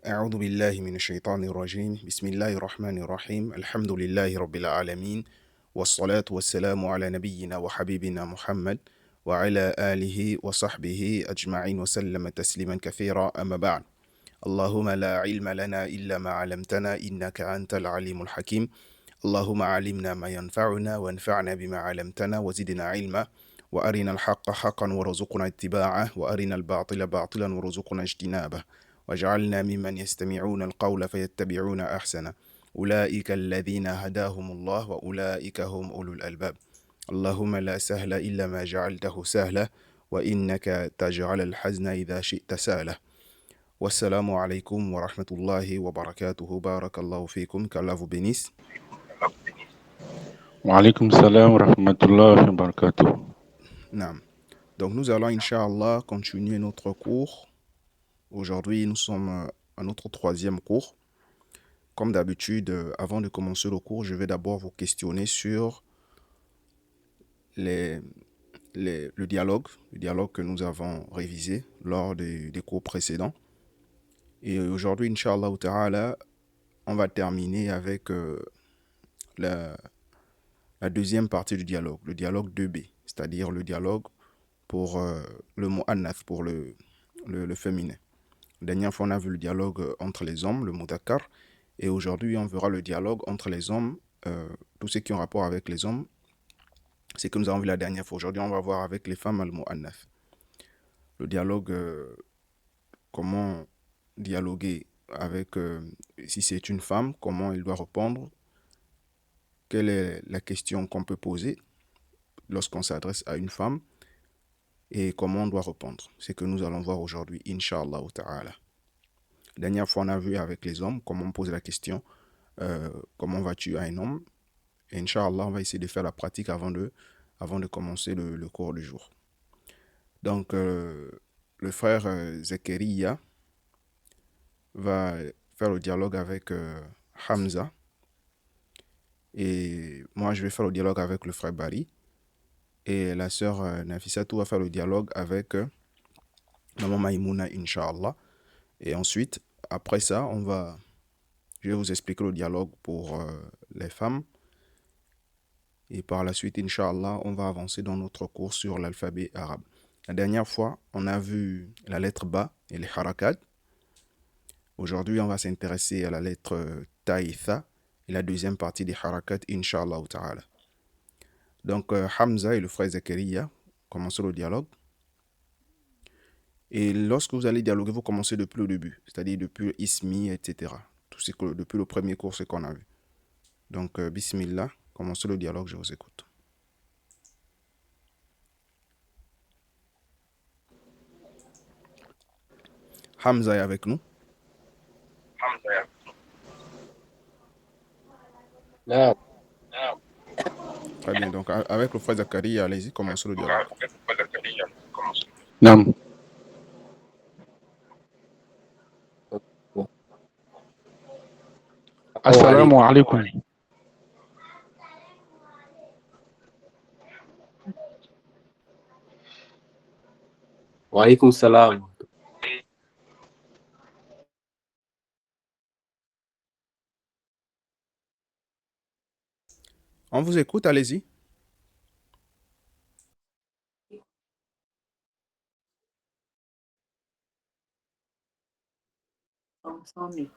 أعوذ بالله من الشيطان الرجيم بسم الله الرحمن الرحيم الحمد لله رب العالمين والصلاة والسلام على نبينا وحبيبنا محمد وعلى آله وصحبه أجمعين وسلم تسليما كثيرا أما بعد اللهم لا علم لنا إلا ما علمتنا إنك أنت العليم الحكيم اللهم علمنا ما ينفعنا وانفعنا بما علمتنا وزدنا علما وأرنا الحق حقا وارزقنا اتباعه وأرنا الباطل باطلا وارزقنا اجتنابه واجعلنا ممن يستمعون القول فيتبعون أحسنه أولئك الذين هداهم الله وأولئك هم أولو الألباب اللهم لا سهل إلا ما جعلته سهلا وإنك تجعل الحزن إذا شئت سهلا والسلام عليكم ورحمة الله وبركاته بارك الله فيكم qu'Allah vous bénisse. Wa alaykum salam wa rahmatullahi wa barakatuh. Naam. Donc nous allons Inch'Allah continuer notre cours. Aujourd'hui nous sommes à notre troisième cours. Comme d'habitude, avant de commencer le cours, je vais d'abord vous questionner sur le dialogue que nous avons révisé lors des cours précédents. Et aujourd'hui, Inch'Allah Ta'ala, on va terminer avec la deuxième partie du dialogue, le dialogue 2B, c'est-à-dire le dialogue pour le mot annath, pour le féminin. La dernière fois, on a vu le dialogue entre les hommes, le mudhakkar, et aujourd'hui, on verra le dialogue entre les hommes, tous ceux qui ont rapport avec les hommes, c'est que nous avons vu la dernière fois. Aujourd'hui, on va voir avec les femmes le mot annath. Le dialogue, comment dialoguer avec, si c'est une femme, comment elle doit répondre, quelle est la question qu'on peut poser lorsqu'on s'adresse à une femme, et comment on doit répondre. C'est que nous allons voir aujourd'hui, Inch'Allah Ta'ala. La dernière fois, on a vu avec les hommes comment on pose la question, comment vas-tu à un homme. Et Inch'Allah, on va essayer de faire la pratique avant de commencer le cours du jour. Donc, le frère Zakaria va faire le dialogue avec Hamza. Et moi, je vais faire le dialogue avec le frère Bari. Et la sœur Nafisatou va faire le dialogue avec Maman Maïmouna, Inch'Allah. Et ensuite, après ça, je vais vous expliquer le dialogue pour les femmes. Et par la suite, Inch'Allah, on va avancer dans notre cours sur l'alphabet arabe. La dernière fois, on a vu la lettre Ba et les harakat. Aujourd'hui, on va s'intéresser à la lettre Ta et Tha et la deuxième partie des harakat, Inch'Allah Ta'ala. Donc, Hamza et le frère Zakaria commencent le dialogue. Et lorsque vous allez dialoguer, vous commencez depuis le début, c'est-à-dire depuis Ismi, etc. Depuis le premier cours, ce qu'on a vu. Donc, Bismillah, commencez le dialogue, je vous écoute. Hamza est avec nous. Non. Très bien, donc avec le frère Zakaria, allez-y, commencez le dialogue. Naam. Assalamu alaikum. Wa alaykum salam. On vous écoute, allez-y.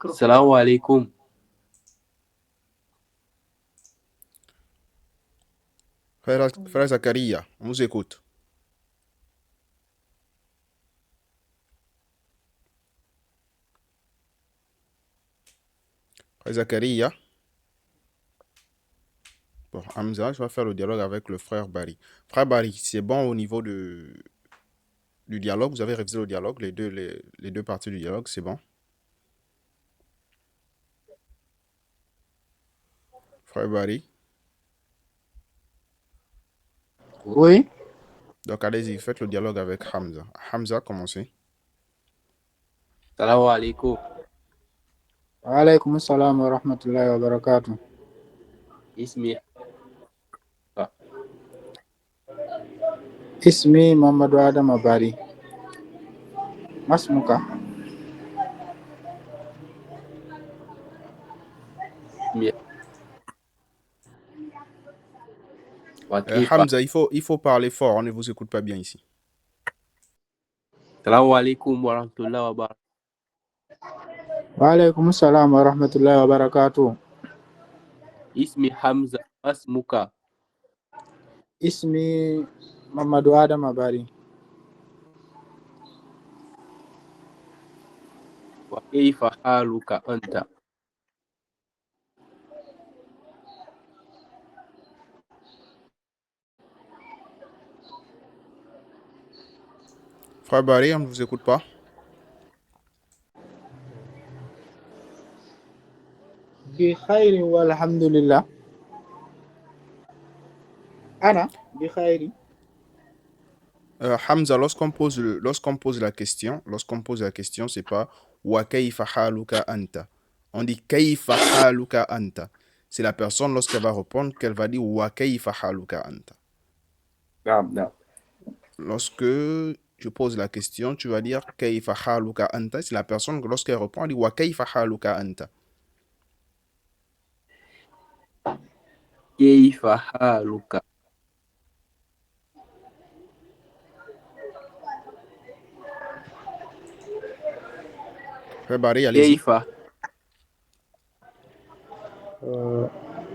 Assalamu alaikum. Frère Zakaria, on vous écoute. Frère Zakaria. Bon, Hamza, je vais faire le dialogue avec le frère Bari. Frère Bari, c'est bon au niveau du dialogue? Vous avez révisé le dialogue, les deux parties du dialogue, c'est bon? Frère Bari. Oui. Donc allez-y, faites le dialogue avec Hamza. Hamza, commencez. Assalamu alaikum. Wa alaykum salam wa rahmatullahi wa barakatuh. Ismi. Ismi Muhammadu Adam Abari. Masmuka. اسمي وكيف. Hamza, il faut parler fort, on ne vous écoute pas bien ici. السلام عليكم ورحمة الله وبركاته. وعليكم السلام ورحمة الله وبركاته. اسمي حمزة. ما اسمك؟ اسمي محمد آدم أباري. وكيف حالك أنت؟ Frère Barry, on ne vous écoute pas. بخير والحمد لله. أنا بخير. Hamza, lorsqu'on pose la question, c'est pas wa kayfa haluka anta. On dit kayfa haluka anta. C'est la personne lorsqu'elle va répondre qu'elle va dire wa kayfa haluka anta. نعم نعم. Lorsque je pose la question, tu vas dire kayfa haluka anta. C'est la personne lorsqu'elle répond, elle dit wa kayfa haluka anta. كيف حالك؟ Frère Barry, allez-y. كيف؟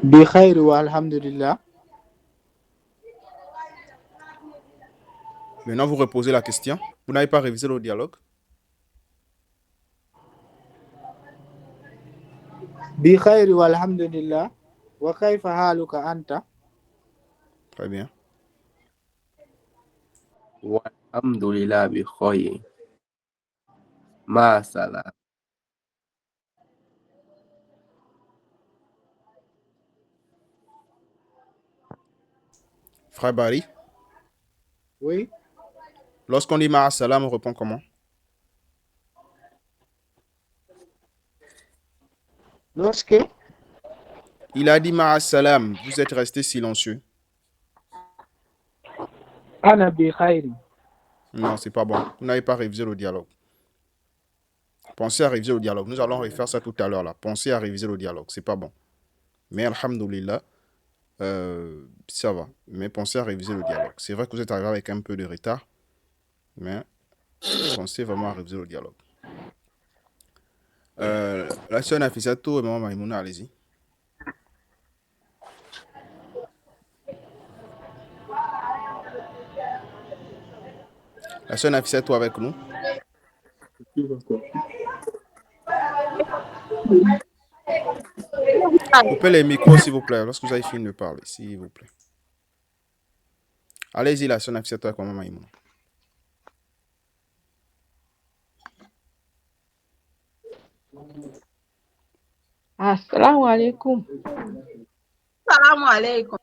بخير والحمد لله. Maintenant, vous reposez la question. Vous n'avez pas révisé le dialogue. بخير والحمد لله. وكيف حالك أنت؟ Très bien. والحمد لله بخير. ما سلام. Frère Barry, Oui. lorsqu'on dit ma'a salam, on répond comment? Lorsque Il a dit ma'a salam, vous êtes resté silencieux. أنا بخير. Non, c'est pas bon. Vous n'avez pas révisé le dialogue. Pensez à réviser le dialogue. Nous allons refaire ça tout à l'heure là. Pensez à réviser le dialogue. C'est pas bon. Mais alhamdoulilah, ça va. Mais pensez à réviser le dialogue. C'est vrai que vous êtes arrivé avec un peu de retard. Mais pensez vraiment à réviser le dialogue. La sœur Nafisato et maman Maïmouna, allez-y. La sœur Nafisato avec nous. Coupez les micros, s'il vous plaît, lorsque vous avez fini de parler, s'il vous plaît. Allez-y, la sœur Nafisato avec maman Maïmouna. Assalamu alaikum. Assalamu alaikum.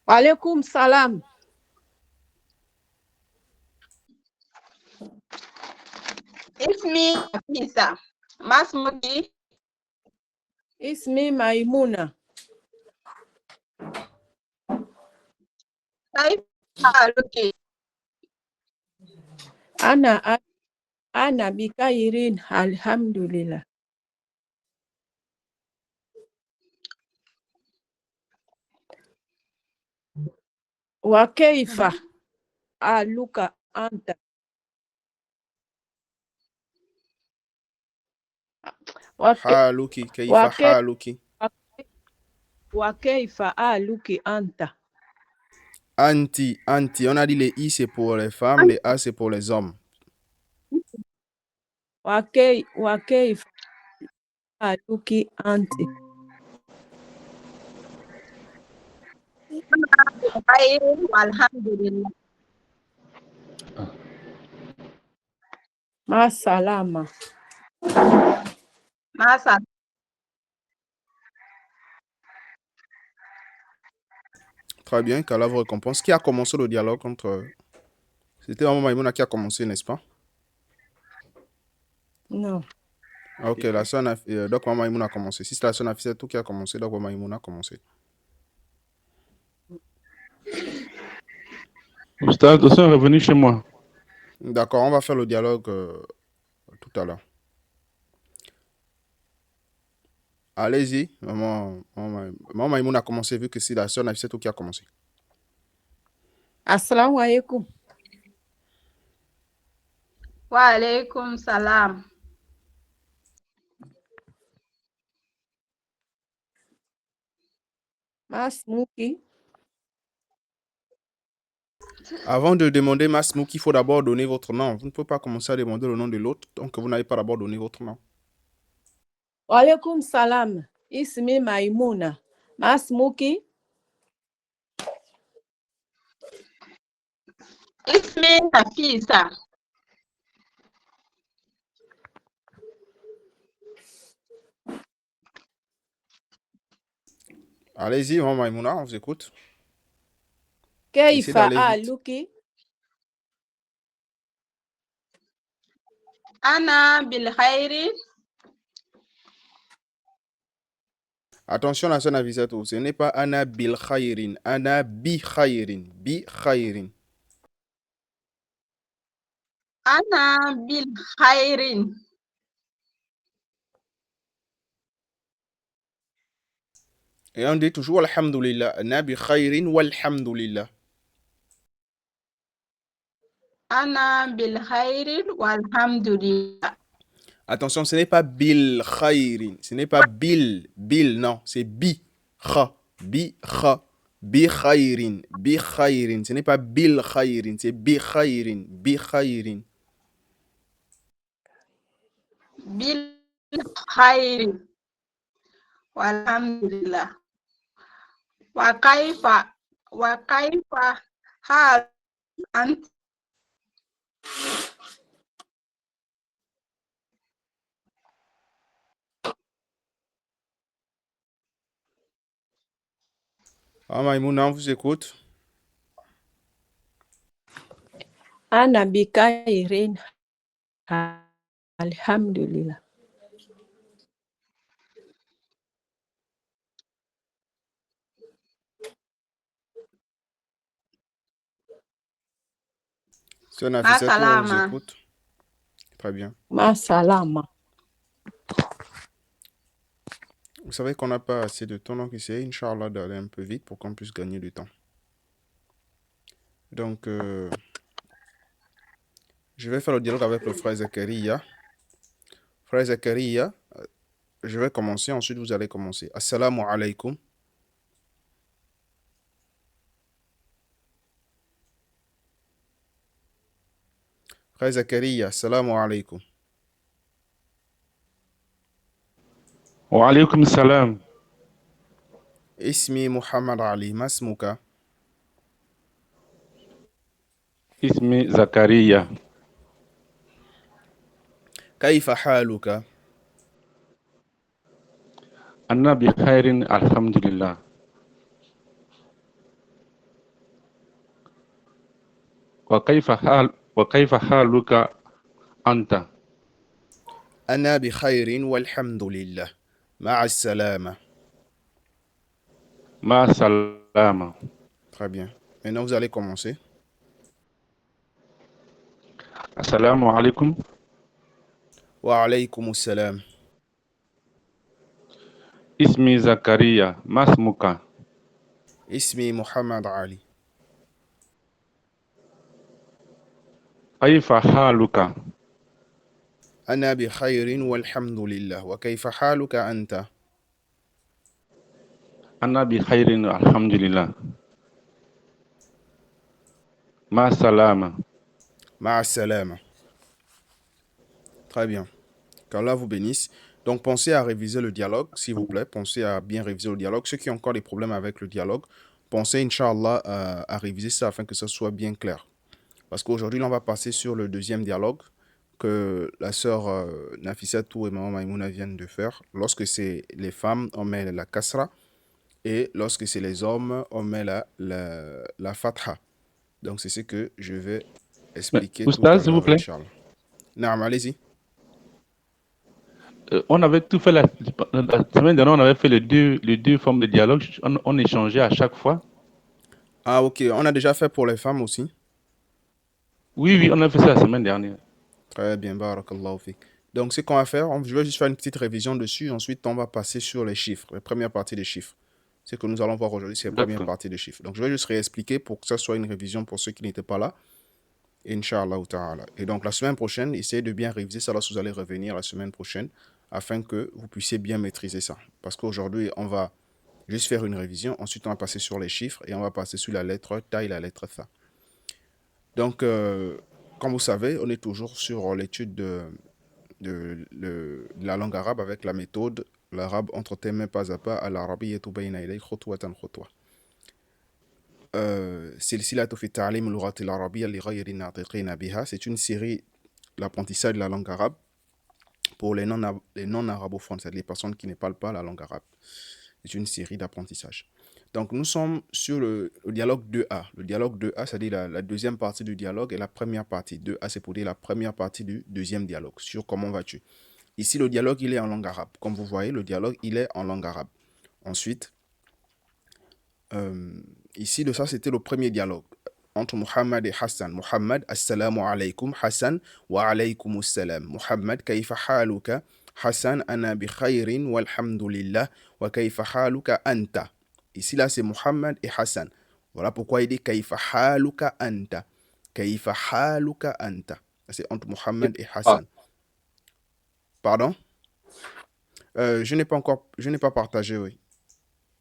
Walaikum salam. Ismi Nafisa. Masmuki. Ismi Maimuna. Kaifa luki. Ana bikairin alhamdulillah. Wa kaifa aluka anta? Haluki, kaifa haluki. Wa kaifa aluki anta? Anti, on a dit les I c'est pour les femmes, les A c'est pour les hommes. Wa kaifa aluki anti? Alhamdulillah. Ma salama. Masa. Très bien, qu'Allah vous récompense. Qui a commencé le dialogue entre... C'était Maman Maïmouna qui a commencé, n'est-ce pas? Non. Ok, la sœur donc Maman Maïmouna a commencé. Si c'est la sœur Nafisa tout qui a commencé, donc Maman Maïmouna a commencé. Oustaz, on est revenu chez moi. D'accord, on va faire le dialogue tout à l'heure. Allez-y. Maman Maïmouna a commencé vu que c'est la sœur Nafissatou qui a commencé. Assalamu alaikum. Wa alaikum salam. Masmuki. Avant de demander Masmouk, il faut d'abord donner votre nom. Vous ne pouvez pas commencer à demander le nom de l'autre tant que vous n'avez pas d'abord donné votre nom. Wa alaikum salam. Ismi Maimuna. Masmuki. Ismi Nafisa. Allez-y, Maman Maïmouna, on vous écoute. Essayez Keifa d'aller vite. aluki. Ana bil khairi. Attention, la sœur Nafissatou, ce n'est pas Ana bil khayrin, Ana bi khayrin, bi khayrin. Ana bil khairin. Et on dit toujours Alhamdulillah, Ana bi khayrin walhamdulillah. Ana bil khairin walhamdulillah. Attention, ce n'est pas bil khayrin, ce n'est pas bil, non, c'est bi kha, bi kha, bi khayrin, ce n'est pas bil khayrin, c'est bi khayrin, Bil khairin walhamdulillah. Wa kaifa hal ant. Ah, Maïmouna, on vous écoute. Ana bikairin. Alhamdulillah. Sœur Nafissatou, on vous Salama. écoute. Très bien. Ma salama. Vous savez qu'on n'a pas assez de temps, donc essayez, Inch'Allah, d'aller un peu vite pour qu'on puisse gagner du temps. Donc, je vais faire le dialogue avec le frère Zakaria. Frère Zakaria, je vais commencer, ensuite vous allez commencer. Assalamu alaikum. Frère Zakaria, assalamu alaikum. Wa alaykum salam. Ismi Muhammad Ali, masmuka. Ismi Zakaria. Kaifa haluka. Anna bi khairin alhamdulillah. Wa kaifa haluka anta? Ana bi khairin walhamdulillah. Ma'a salama. Ma salama. Très bien. Maintenant, vous allez commencer. Assalamu alaikum. Wa alaykum salam. Ismi Zakaria. Masmuka. Ismi Muhammad Ali. Kaifa haluka? أنا بخير والحمد لله وكيف حالك أنت؟ Anna bi khairin alhamdulillah. Ma salama. مع السلامة. Très bien. Qu'Allah vous bénisse. Donc pensez à réviser le dialogue, s'il vous plaît. Pensez à bien réviser le dialogue. Ceux qui ont encore des problèmes avec le dialogue, pensez, Inch'Allah, à réviser ça afin que ça soit bien clair. Parce qu'aujourd'hui, là, on va passer sur le deuxième dialogue que la sœur Nafissatou et Maman Maïmouna viennent de faire. Lorsque c'est les femmes, on met la kasra. Et lorsque c'est les hommes, on met la fatha. Donc c'est ce que je vais expliquer tout à Oustaz, s'il vous l'heure, plaît. Inch'Allah. Naam, allez-y. On avait tout fait la semaine dernière, on avait fait les deux formes de dialogue. On échangeait à chaque fois. Ah, ok. On a déjà fait pour les femmes aussi. Oui, on a fait ça la semaine dernière. Très bien, barakallahu fik. Donc, ce qu'on va faire, je vais juste faire une petite révision dessus. Ensuite, on va passer sur les chiffres, les premières parties des chiffres. Ce que nous allons voir aujourd'hui, c'est les premières D'accord. parties des chiffres. Donc, je vais juste réexpliquer pour que ça soit une révision pour ceux qui n'étaient pas là. Inch'Allah ta'ala. Et donc, la semaine prochaine, essayez de bien réviser ça lorsque vous allez revenir la semaine prochaine afin que vous puissiez bien maîtriser ça. Parce qu'aujourd'hui, on va juste faire une révision. Ensuite, on va passer sur les chiffres et on va passer sur la lettre Ta et la lettre Tha. Donc, comme vous savez, on est toujours sur l'étude de la langue arabe avec la méthode l'arabe entre tes mains pas à pas à l'arabiyyatu bayna ilayk khutwatan khutwa. Silsilatu fi ta'lim al-lughati al-arabiyya li ghayri natiqina biha, c'est une série l'apprentissage de la langue arabe pour les non-arabophones, c'est-à-dire les personnes qui ne parlent pas la langue arabe. C'est une série d'apprentissage. Donc, nous sommes sur le dialogue 2A. Le dialogue 2A, c'est-à-dire la deuxième partie du dialogue et la première partie. 2A, c'est pour dire la première partie du deuxième dialogue, sur comment vas-tu. Ici, le dialogue, il est en langue arabe. Comme vous voyez, le dialogue, il est en langue arabe. Ensuite, ici, de ça, c'était le premier dialogue entre Muhammad et Hassan. Muhammad, assalamu alaykum. Hassan, wa alaykum assalam. Muhammad, kayfa haluka. Hassan, ana bi khayrin walhamdulillah. Wa kayfa haluka anta. Ici, là, c'est Muhammad et Hassan. Voilà pourquoi il dit kayfa haluka anta. Kayfa haluka anta. C'est entre Muhammad et Hassan. Pardon? Je n'ai pas partagé, oui.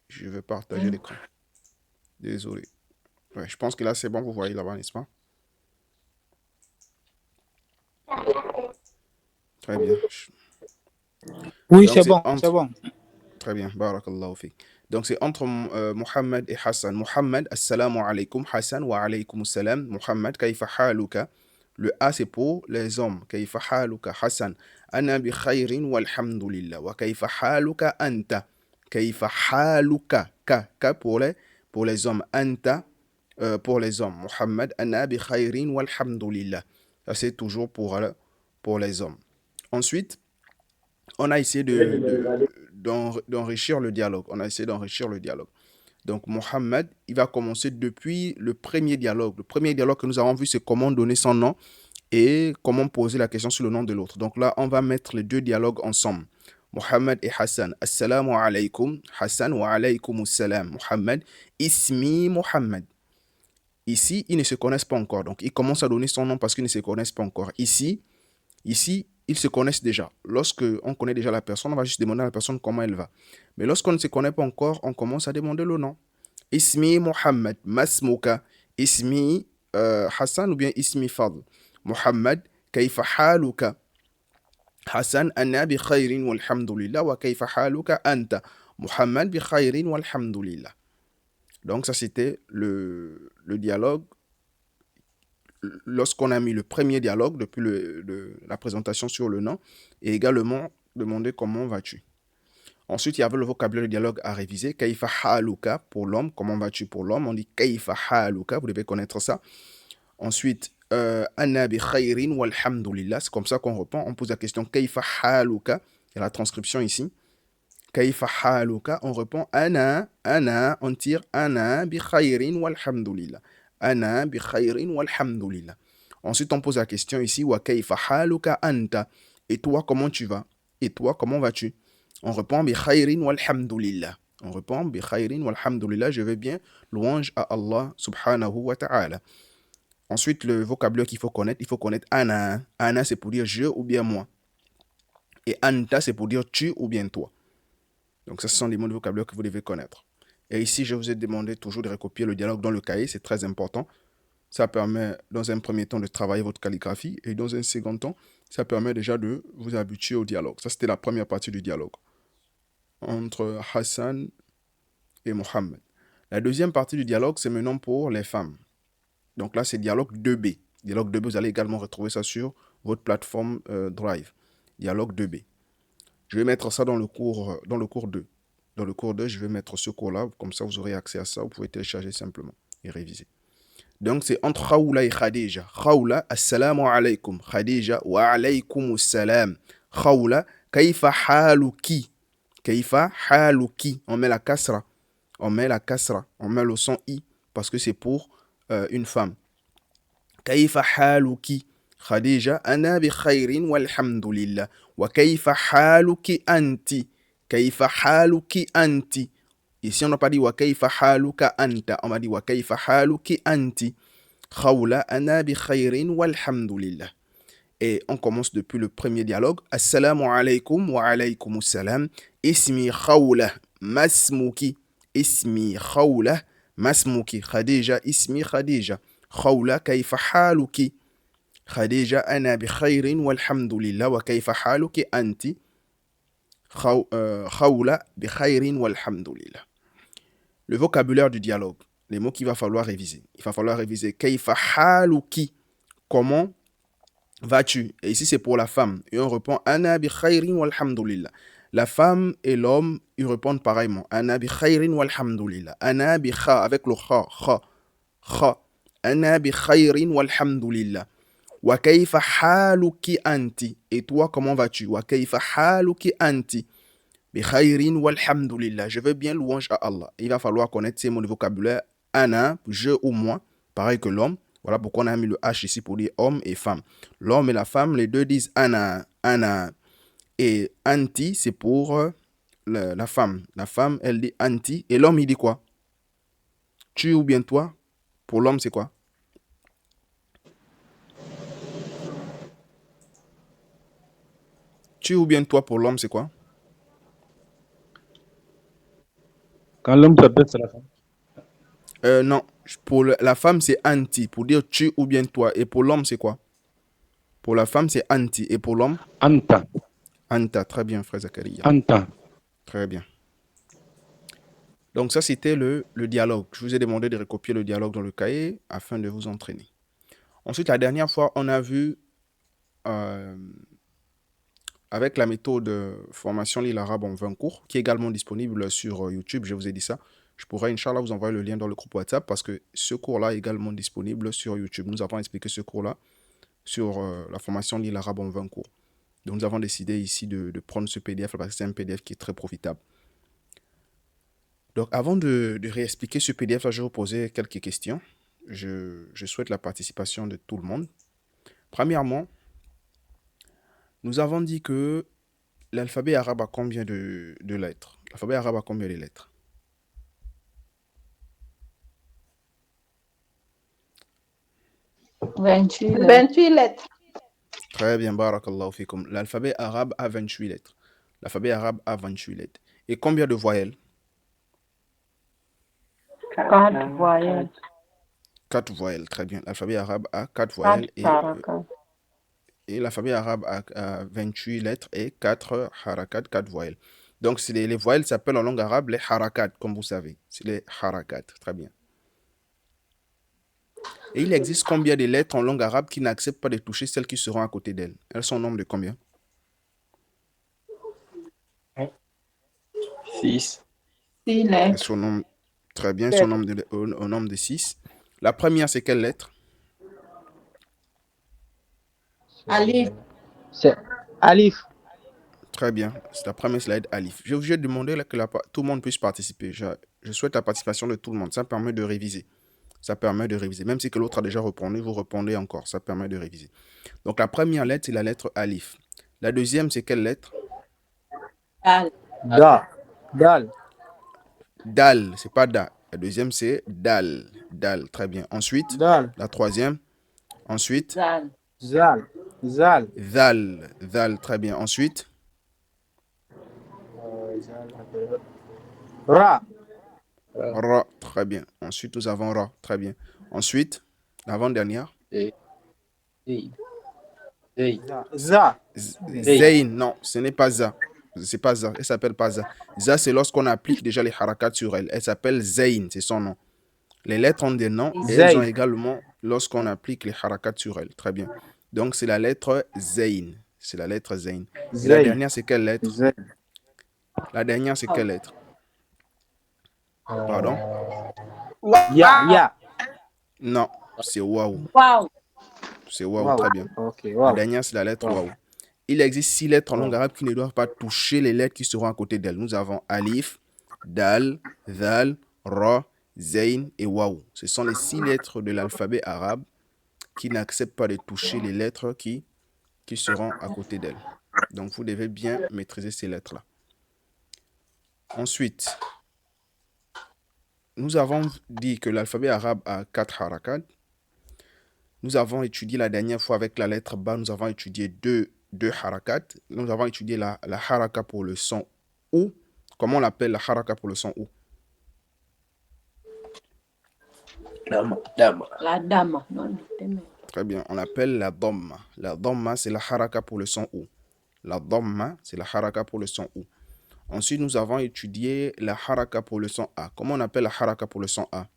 Je vais partager l'écran. Désolé. Ouais, je pense que là, c'est bon, vous voyez là-bas, n'est-ce pas? Très bien. Oui, Donc, c'est bon, c'est bon. Très bien, barakallahu fi. Donc, c'est entre Muhammad et Hassan. Muhammad, assalamu alaykum. Hassan, wa alaykum assalam. Muhammad, kayfa haluka. Le A, c'est pour les hommes. Kayfa haluka. Hassan, ana bi khayrin walhamdulillah. Wa kayfa haluka anta. Kayfa haluka. Ka pour les hommes. Anta pour les hommes. Muhammad, ana bi khayrin walhamdulillah. Ça, c'est toujours pour les hommes. Ensuite, on a essayé d'enrichir le dialogue. Donc, Mohammed, il va commencer depuis le premier dialogue. Le premier dialogue que nous avons vu, c'est comment donner son nom et comment poser la question sur le nom de l'autre. Donc là, on va mettre les deux dialogues ensemble. Mohammed et Hassan. Assalamu alaykum. Hassan wa alaykum assalam. Mohammed. Ismi Mohammed. Ici, ils ne se connaissent pas encore. Donc, ils commencent à donner son nom parce qu'ils ne se connaissent pas encore. Ici, ils se connaissent déjà. Lorsqu'on connaît déjà la personne, on va juste demander à la personne comment elle va. Mais lorsqu'on ne se connaît pas encore, on commence à demander le nom. Ismi Mohammed, Masmuka, Ismi Hassan ou bien Ismi Fadl. Mohammed, Kayfa haluka. Hassan, Anna bi khayrin walhamdulillah wa kayfa haluka anta. Mohammed bi khayrin walhamdulillah. Donc ça c'était le dialogue. Lorsqu'on a mis le premier dialogue depuis la présentation sur le nom et également demander comment vas-tu. Ensuite, il y avait le vocabulaire du dialogue à réviser. Kayfa haluka pour l'homme. Comment vas-tu pour l'homme? On dit kayfa haluka. Vous devez connaître ça. Ensuite, anna bi khayrin walhamdulillah. C'est comme ça qu'on répond. On pose la question kayfa haluka. Il y a la transcription ici. Kayfa haluka. On répond ana. On tire ana bi khayrin walhamdulillah. Ana bi khayrin walhamdulillah. Ensuite, on pose la question ici wa kayfa haluka anta. Et toi, comment tu vas? Et toi, comment vas-tu? On répond bi khayrin walhamdulillah. On répond bi khayrin walhamdulillah. Je vais bien. Louange à Allah subhanahu wa ta'ala. Ensuite, le vocabulaire qu'il faut connaître, il faut connaître ana. Ana, c'est pour dire je ou bien moi. Et anta, c'est pour dire tu ou bien toi. Donc, ça, ce sont des mots de vocabulaire que vous devez connaître. Et ici, je vous ai demandé toujours de recopier le dialogue dans le cahier. C'est très important. Ça permet, dans un premier temps, de travailler votre calligraphie. Et dans un second temps, ça permet déjà de vous habituer au dialogue. Ça, c'était la première partie du dialogue entre Hassan et Mohammed. La deuxième partie du dialogue, c'est maintenant pour les femmes. Donc là, c'est dialogue 2B. Dialogue 2B, vous allez également retrouver ça sur votre plateforme Drive. Dialogue 2B. Je vais mettre ça dans le cours 2. Dans le cours 2, je vais mettre ce cours-là. Comme ça, vous aurez accès à ça. Vous pouvez télécharger simplement et réviser. Donc, c'est entre Khawla et Khadija. Khawla, assalamu alaykum. Khadija, wa alaykum assalam. Khawla, kayfa haluki. Kayfa haluki. On met la kasra. On met le son i parce que c'est pour une femme. Kayfa haluki. Khadija, ana bi khayrin walhamdulillah. Wa kayfa haluki anti. Kayfa haluki anti. Ici, on n'a pas dit wa kayfa haluka anta. On m'a dit wa kayfa haluki anti. Khawla, ana bi khayrin walhamdulillah. Et on commence depuis le premier dialogue. Assalamu alaikum wa alaykum assalam. Ismi Khawla, masmuki. Ismi Khawla, masmuki. Khadija, ismi Khadija. Khawla, kayfa haluki. Khadija, ana bi khayrin walhamdulillah. Wa kayfa haluki anti. Khawla, bi khayrin walhamdulillah. Le vocabulaire du dialogue. Les mots qu'il va falloir réviser. Il va falloir réviser kayfa haluki. Comment vas-tu? Et ici, c'est pour la femme. Et on répond ana bi khayrin walhamdulillah. La femme et l'homme, ils répondent pareillement. Ana bi khayrin walhamdulillah. Ana bi kha, avec le kha. Kha. Ana bi khayrin walhamdulillah. Wa kayfa haluki anti. Et toi, comment vas-tu? Wa kayfa haluki anti. Bi khayrin walhamdulillah. Je veux bien louange à Allah. Il va falloir connaître ces mots de vocabulaire. Ana, je ou moi, pareil que l'homme. Voilà pourquoi on a mis le H ici pour dire homme et femme. L'homme et la femme, les deux disent ana, ana. Et anti, c'est pour la femme. La femme, elle dit anti. Et l'homme, il dit quoi? Tu ou bien toi? Pour l'homme, c'est quoi? Tu ou bien toi, pour l'homme, c'est quoi? Quand l'homme s'adresse à la femme. Non. Pour la femme, c'est anti. Pour dire tu ou bien toi. Et pour l'homme, c'est quoi? Pour la femme, c'est anti. Et pour l'homme? Anta. Anta. Très bien, frère Zakaria. Anta. Très bien. Donc ça, c'était le dialogue. Je vous ai demandé de recopier le dialogue dans le cahier afin de vous entraîner. Ensuite, la dernière fois, on a vu, avec la méthode formation Lille Arabe en 20 cours, qui est également disponible sur YouTube, je vous ai dit ça. Je pourrais, Inch'Allah, vous envoyer le lien dans le groupe WhatsApp parce que ce cours-là est également disponible sur YouTube. Nous avons expliqué ce cours-là sur la formation Lille Arabe en 20 cours. Donc, nous avons décidé ici de prendre ce PDF parce que c'est un PDF qui est très profitable. Donc, avant de réexpliquer ce PDF-là, je vais vous poser quelques questions. Je souhaite la participation de tout le monde. Premièrement, nous avons dit que l'alphabet arabe a combien de lettres? L'alphabet arabe a combien de lettres? « 28 lettres. 28 lettres. Très bien, barakallahu fikum. L'alphabet arabe a 28 lettres. L'alphabet arabe a 28 lettres. Et combien de voyelles? 4 voyelles. 4 voyelles, très bien. L'alphabet arabe a 4 4 voyelles harakat. et l'alphabet arabe a 28 lettres et 4 harakat, 4 voyelles. Donc, les voyelles s'appellent en langue arabe les harakat, comme vous savez. C'est les harakat, très bien. Et il existe combien de lettres en langue arabe qui n'acceptent pas de toucher celles qui seront à côté d'elles? Elles sont au nombre de combien? 6. 6 Elles lettres. sont au nombre, très bien, elles sont au nombre de 6. La première, c'est quelle lettre? Alif. C'est Alif. Très bien. C'est la première slide, Alif. Je vais demander que tout le monde puisse participer. Je souhaite la participation de tout le monde. Ça permet de réviser. Ça permet de réviser. Même si que l'autre a déjà répondu, vous répondez encore. Ça permet de réviser. Donc, la première lettre, c'est la lettre Alif. La deuxième, c'est quelle lettre? Dal. Da. Dal. Dal. C'est pas Da. La deuxième, c'est Dal. Dal. Très bien. Ensuite, Dal. la troisième. Ensuite, Zal. Zal. Zal. Zal. Zal. Très bien. Ensuite, Ra. Ra. Très bien. Ensuite, nous avons Ra. Très bien. Ensuite, l'avant-dernière. Za. Zayn. Non, ce n'est pas Za. C'est pas Za. Elle s'appelle pas Za. Za, c'est lorsqu'on applique déjà les harakats sur elle. Elle s'appelle Zayn. C'est son nom. Les lettres ont des noms et elles ont également lorsqu'on applique les harakats sur elles. Très bien. Donc, c'est la lettre Zayn. C'est la lettre Zayn. Et la dernière, c'est quelle lettre? La dernière, c'est quelle lettre? Pardon? Ya. Non, c'est Waouh. Wow. C'est Waouh, très bien. Ok, La dernière, c'est la lettre Waouh. Il existe 6 lettres en langue arabe qui ne doivent pas toucher les lettres qui seront à côté d'elles. Nous avons Alif, Dal, Zal, Ra, Zayn et Waouh. Ce sont les 6 lettres de l'alphabet arabe qui n'accepte pas de toucher les lettres qui seront à côté d'elle. Donc, vous devez bien maîtriser ces lettres-là. Ensuite, nous avons dit que l'alphabet arabe a 4 harakat. Nous avons étudié la dernière fois avec la lettre Ba, nous avons étudié deux harakat. Nous avons étudié la haraka pour le son OU. Comment on l'appelle la haraka pour le son OU? Dama. La dame. Non, Très bien, on l'appelle la dhamma. La dhamma, c'est la haraka pour le son OU. La dhamma, c'est la haraka pour le son OU. Ensuite, nous avons étudié la haraka pour le son A. Comment on appelle la haraka pour le son A?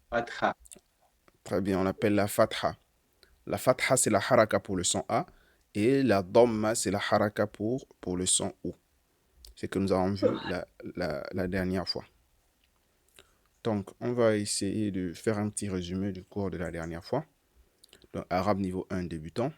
Fatha. Très bien, on appelle la fatha. La fatha, c'est la haraka pour le son A. Et la dhamma, c'est la haraka pour le son OU. C'est que nous avons vu la dernière fois. Donc, on va essayer de faire un petit résumé du cours de la dernière fois. Donc, arabe niveau 1 débutant.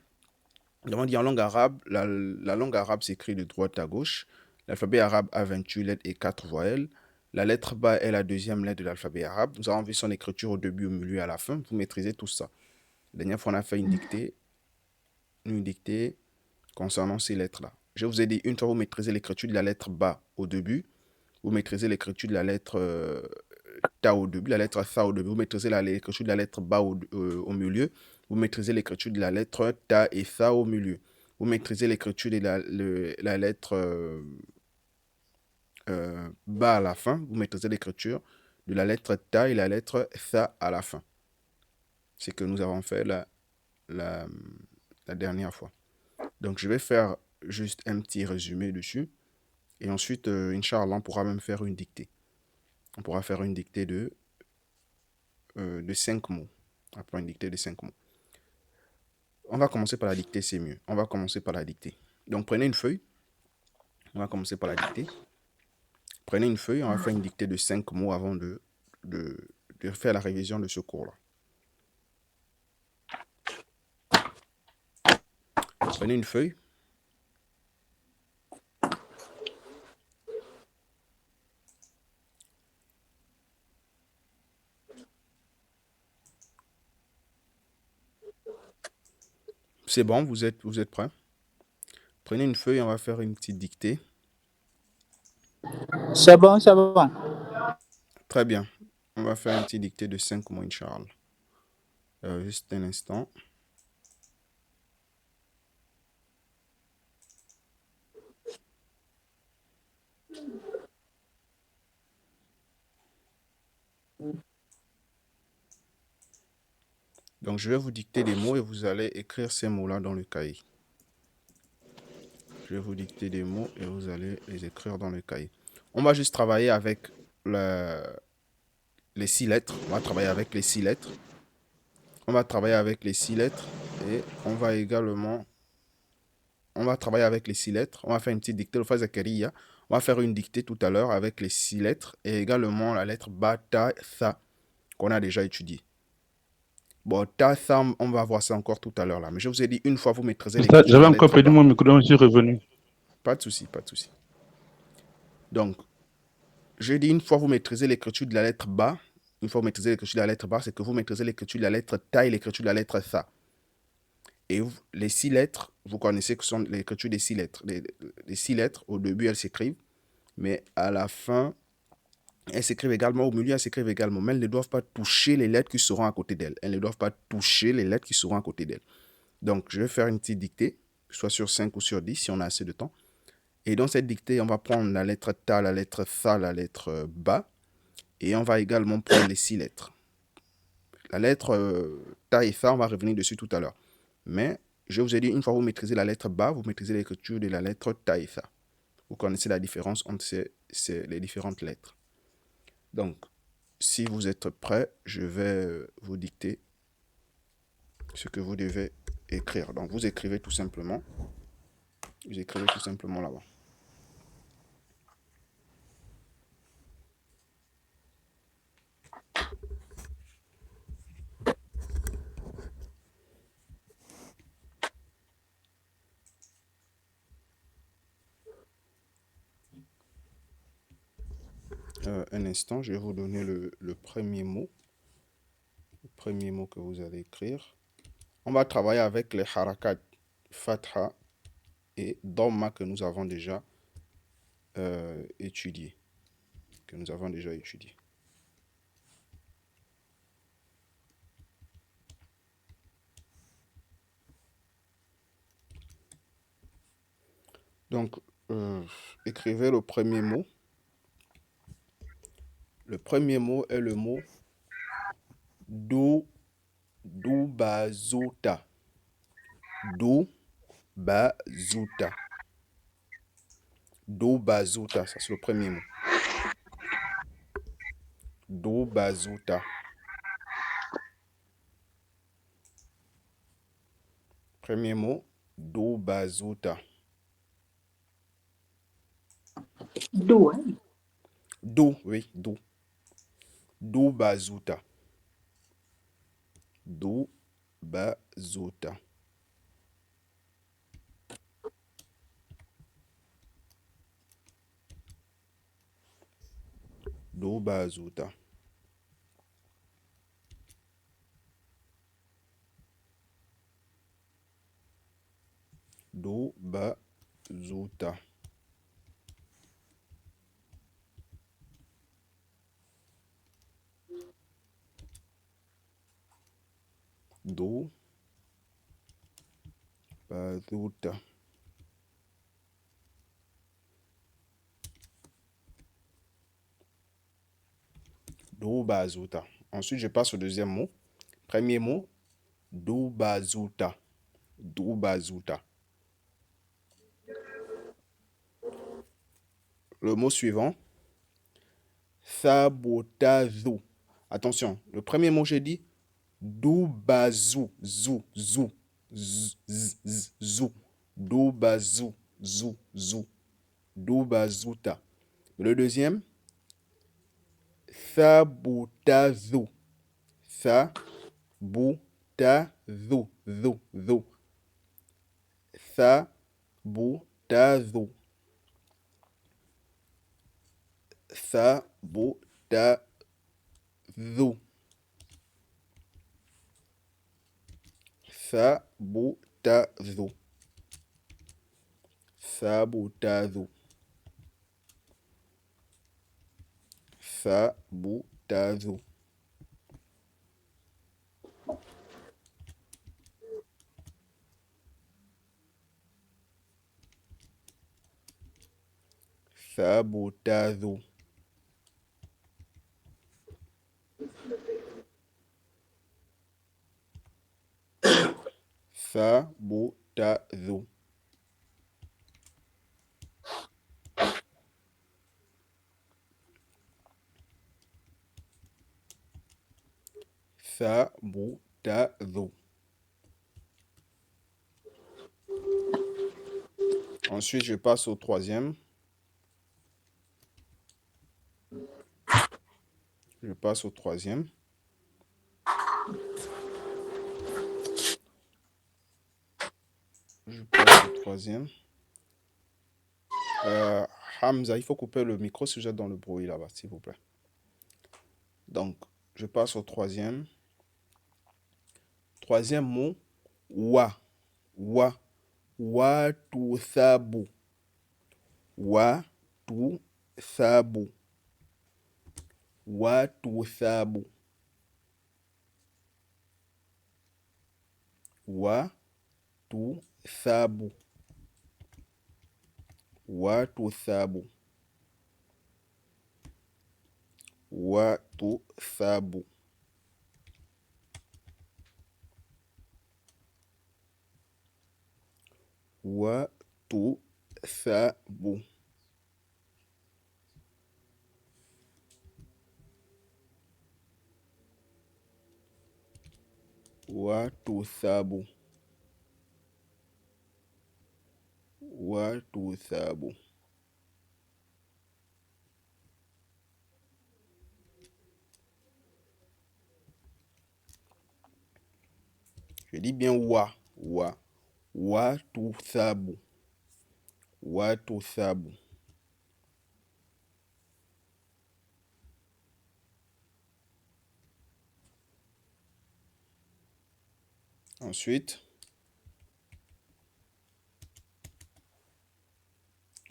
Nous avons dit en langue arabe, la langue arabe s'écrit de droite à gauche. L'alphabet arabe a 28 lettres et 4 voyelles. La lettre Ba est la deuxième lettre de l'alphabet arabe. Nous avons vu son écriture au début, au milieu et à la fin. Vous maîtrisez tout ça. La dernière fois, on a fait une dictée concernant ces lettres-là. Je vous ai dit, une fois vous maîtrisez l'écriture de la lettre Ba au début, vous maîtrisez l'écriture de la lettre Ta au début, la lettre Tha au début, vous maîtrisez l'écriture de la lettre Ba au milieu, vous maîtrisez l'écriture de la lettre Ta et Tha au milieu. Vous maîtrisez l'écriture de la lettre Ba à la fin, vous maîtrisez l'écriture de la lettre Ta et la lettre Tha à la fin. C'est que nous avons fait la dernière fois. Donc, je vais faire juste un petit résumé dessus. Et ensuite, Inch'Allah, on pourra même faire une dictée. On pourra faire une dictée de 5 mots. Après une dictée de 5 mots. On va commencer par la dictée, c'est mieux. On va commencer par la dictée. Donc, prenez une feuille. On va commencer par la dictée. Prenez une feuille, on va faire une dictée de 5 mots avant de faire la révision de ce cours-là. Prenez une feuille. C'est bon, vous êtes prêts? Prenez une feuille, on va faire une petite dictée. C'est bon, c'est bon. Très bien. On va faire une petite dictée de 5 mots, Inch'Allah. Juste un instant. Donc, je vais vous dicter des mots et vous allez écrire ces mots-là dans le cahier. Je vais vous dicter des mots et vous allez les écrire dans le cahier. On va juste travailler avec les 6 lettres. On va travailler avec les 6 lettres. On va travailler avec les 6 lettres et on va également... On va travailler avec les 6 lettres. On va faire une petite dictée. On va faire une dictée tout à l'heure avec les 6 lettres et également la lettre Ba, Ta, Tha qu'on a déjà étudié. Bon, Ta, Tha, on va voir ça encore tout à l'heure là. Mais je vous ai dit, une fois vous maîtrisez les lettres. J'avais encore perdu mon micro, je suis revenu. Pas de souci, pas de souci. Donc, je dis une fois vous maîtrisez l'écriture de la lettre Ba, une fois vous maîtrisez l'écriture de la lettre Ba, c'est que vous maîtrisez l'écriture de la lettre Ta et l'écriture de la lettre Tha. Et les 6 lettres, vous connaissez que sont l'écriture des 6 lettres. Les 6 lettres, au début, elles s'écrivent, mais à la fin, elles s'écrivent également, au milieu, elles s'écrivent également, mais elles ne doivent pas toucher les lettres qui seront à côté d'elles. Elles ne doivent pas toucher les lettres qui seront à côté d'elles. Donc, je vais faire une petite dictée, soit sur 5 ou sur 10, si on a assez de temps. Et dans cette dictée, on va prendre la lettre Ta, la lettre Tha, la lettre Ba, et on va également prendre les 6 lettres. La lettre Ta et Tha, on va revenir dessus tout à l'heure. Mais je vous ai dit, une fois que vous maîtrisez la lettre Ba, vous maîtrisez l'écriture de la lettre Ta et Tha. Vous connaissez la différence entre les différentes lettres. Donc, si vous êtes prêts, je vais vous dicter ce que vous devez écrire. Donc, vous écrivez tout simplement. Vous écrivez tout simplement là-bas. Un instant, je vais vous donner le premier mot. Le premier mot que vous allez écrire. On va travailler avec les harakat fatha et dhamma que nous avons déjà étudié. Donc, écrivez le premier mot. Le premier mot est le mot Dubazuta. Dubazuta. Dubazuta, ça c'est le premier mot. Dubazuta. Premier mot, Dubazuta. Do, hein? Do, oui, do. Dubazuta. Dubazuta. Dubazuta. Dubazuta. Dubazuta. Dubazuta. Ensuite, je passe au deuxième mot. Premier mot, Dubazuta. Dubazuta. Le mot suivant, Sabotazu. Attention, le premier mot, j'ai dit Dubazu. Zou, zou. Zou. Dubazu. Zou, zou. Dubazuta. Le deuxième, Sabotazu. Sabotazu. Zou, zou. Sabotazu. Sabotazu. Sabotazu. Sabotazu. Sabotazu. Sabotazu. Sabotazu. Sabotazu. Ensuite, je passe au troisième. Je passe au troisième. Hamza, il faut couper le micro si vous êtes dans le bruit là-bas, s'il vous plaît. Donc, je passe au troisième. Troisième mot, wa. Wa. Wa tu sabu. Wa tu sabu. Wa tu sabu. Wa tu sabu. Wa tu sabu. Wa tu sabu. Wa tu sabu. Wa tu sabu. Wa tu sabu. Je dis bien wa. Wa. Wa tu sabu. Wa tu sabu. Ensuite,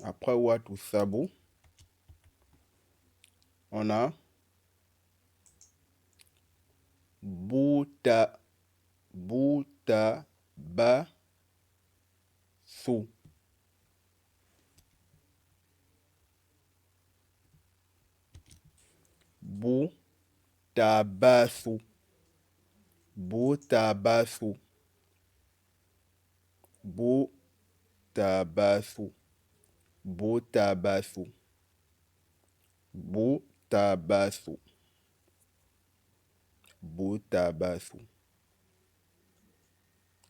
après Wat ou Thabu, on a Bouta, Bouta, Ba, Sou. Boutabassou, Boutabassou, Boutabassou, Boutabassou, Boutabassou, Boutabassou.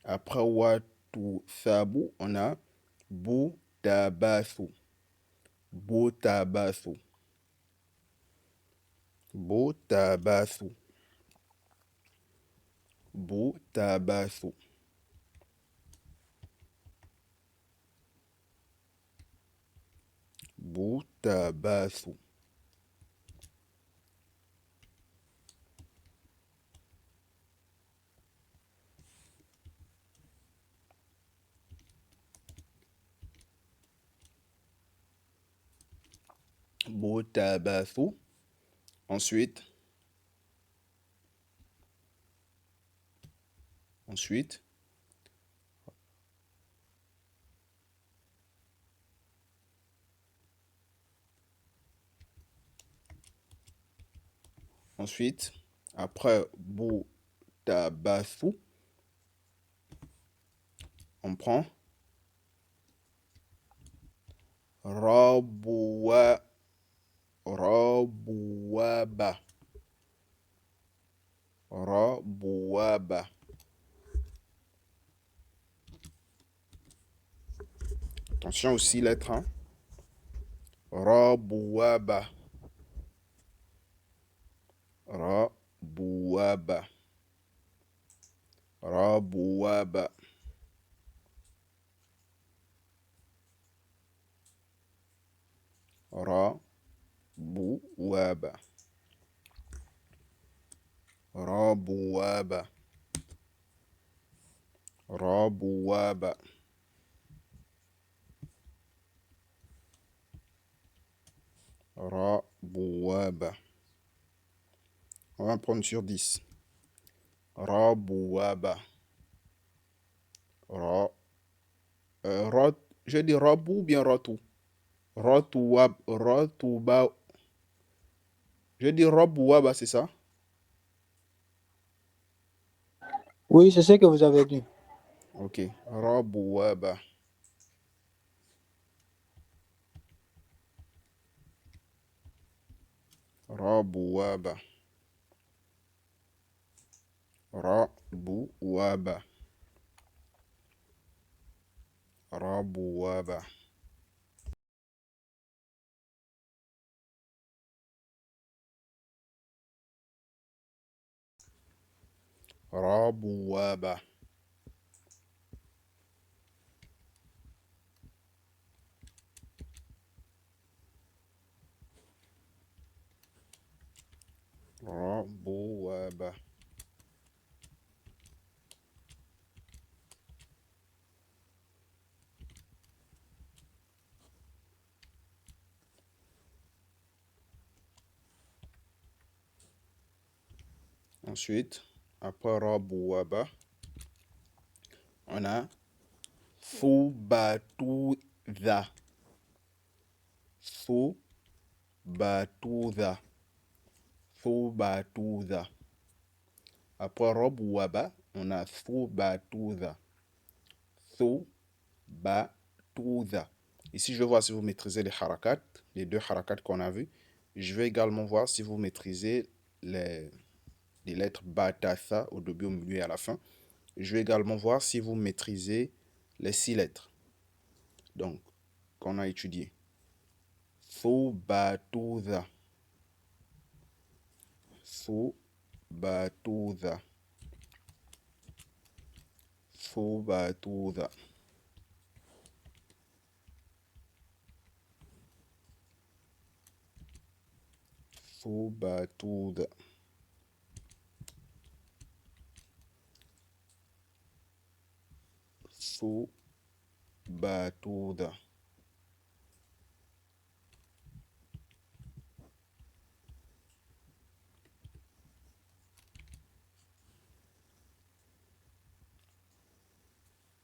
Après Watu Sabu, on a Boutabassou, Boutabassou, Boutabassou, Boutabassou. Boutabassou. Boutabassou. Ensuite, après Boutabassou, on prend Rabouaba. Rabouaba. Attention aussi, lettre 1. Rabouaba. Rabouaba. Rabouaba. Rabouaba. Rabouaba. Rabouaba. Rabouaba. On va prendre sur 10. Rabouaba. Je dis rabou ou bien ratou? Ratouab. Ratouba. Je dis rabouaba, c'est ça? Oui, c'est ce que vous avez dit. Ok. Rabouaba. Rabouaba. Rabouaba. Rabouaba. Rabouaba. Rabouaba. Ensuite, après Rabouaba, on a Soubatouza. Soubatouza. Soubatouza. Après Rabouaba, on a Soubatouza. Soubatouza. Ici, je vais voir si vous maîtrisez les harakats, les deux harakats qu'on a vus. Je vais également voir si vous maîtrisez les lettres Batassa au début, au milieu et à la fin. Je vais également voir si vous maîtrisez les 6 lettres. Donc, qu'on a étudié. Soubatouza. Soubatouza. Soubatouza. Soubatouza. Su batuda.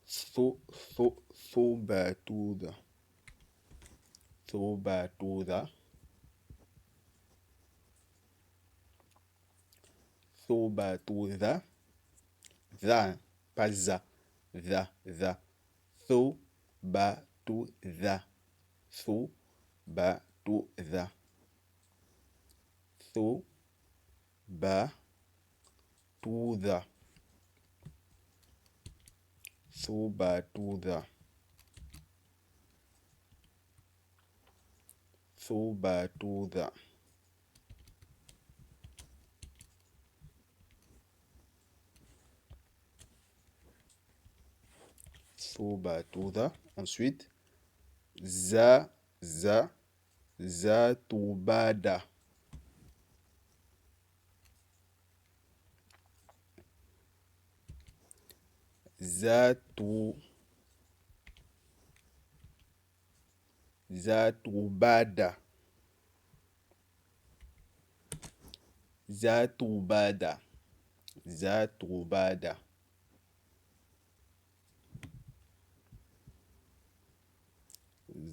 Su batuda. Su batuda. Su batuda. Za, pas za. Za. Su batuda. Su batuda. Su batuda. Su batuda. Su batuda. Su batuda. Ensuite, zatubada. Zatubada. Zatubada. Zatubada. Zatubada.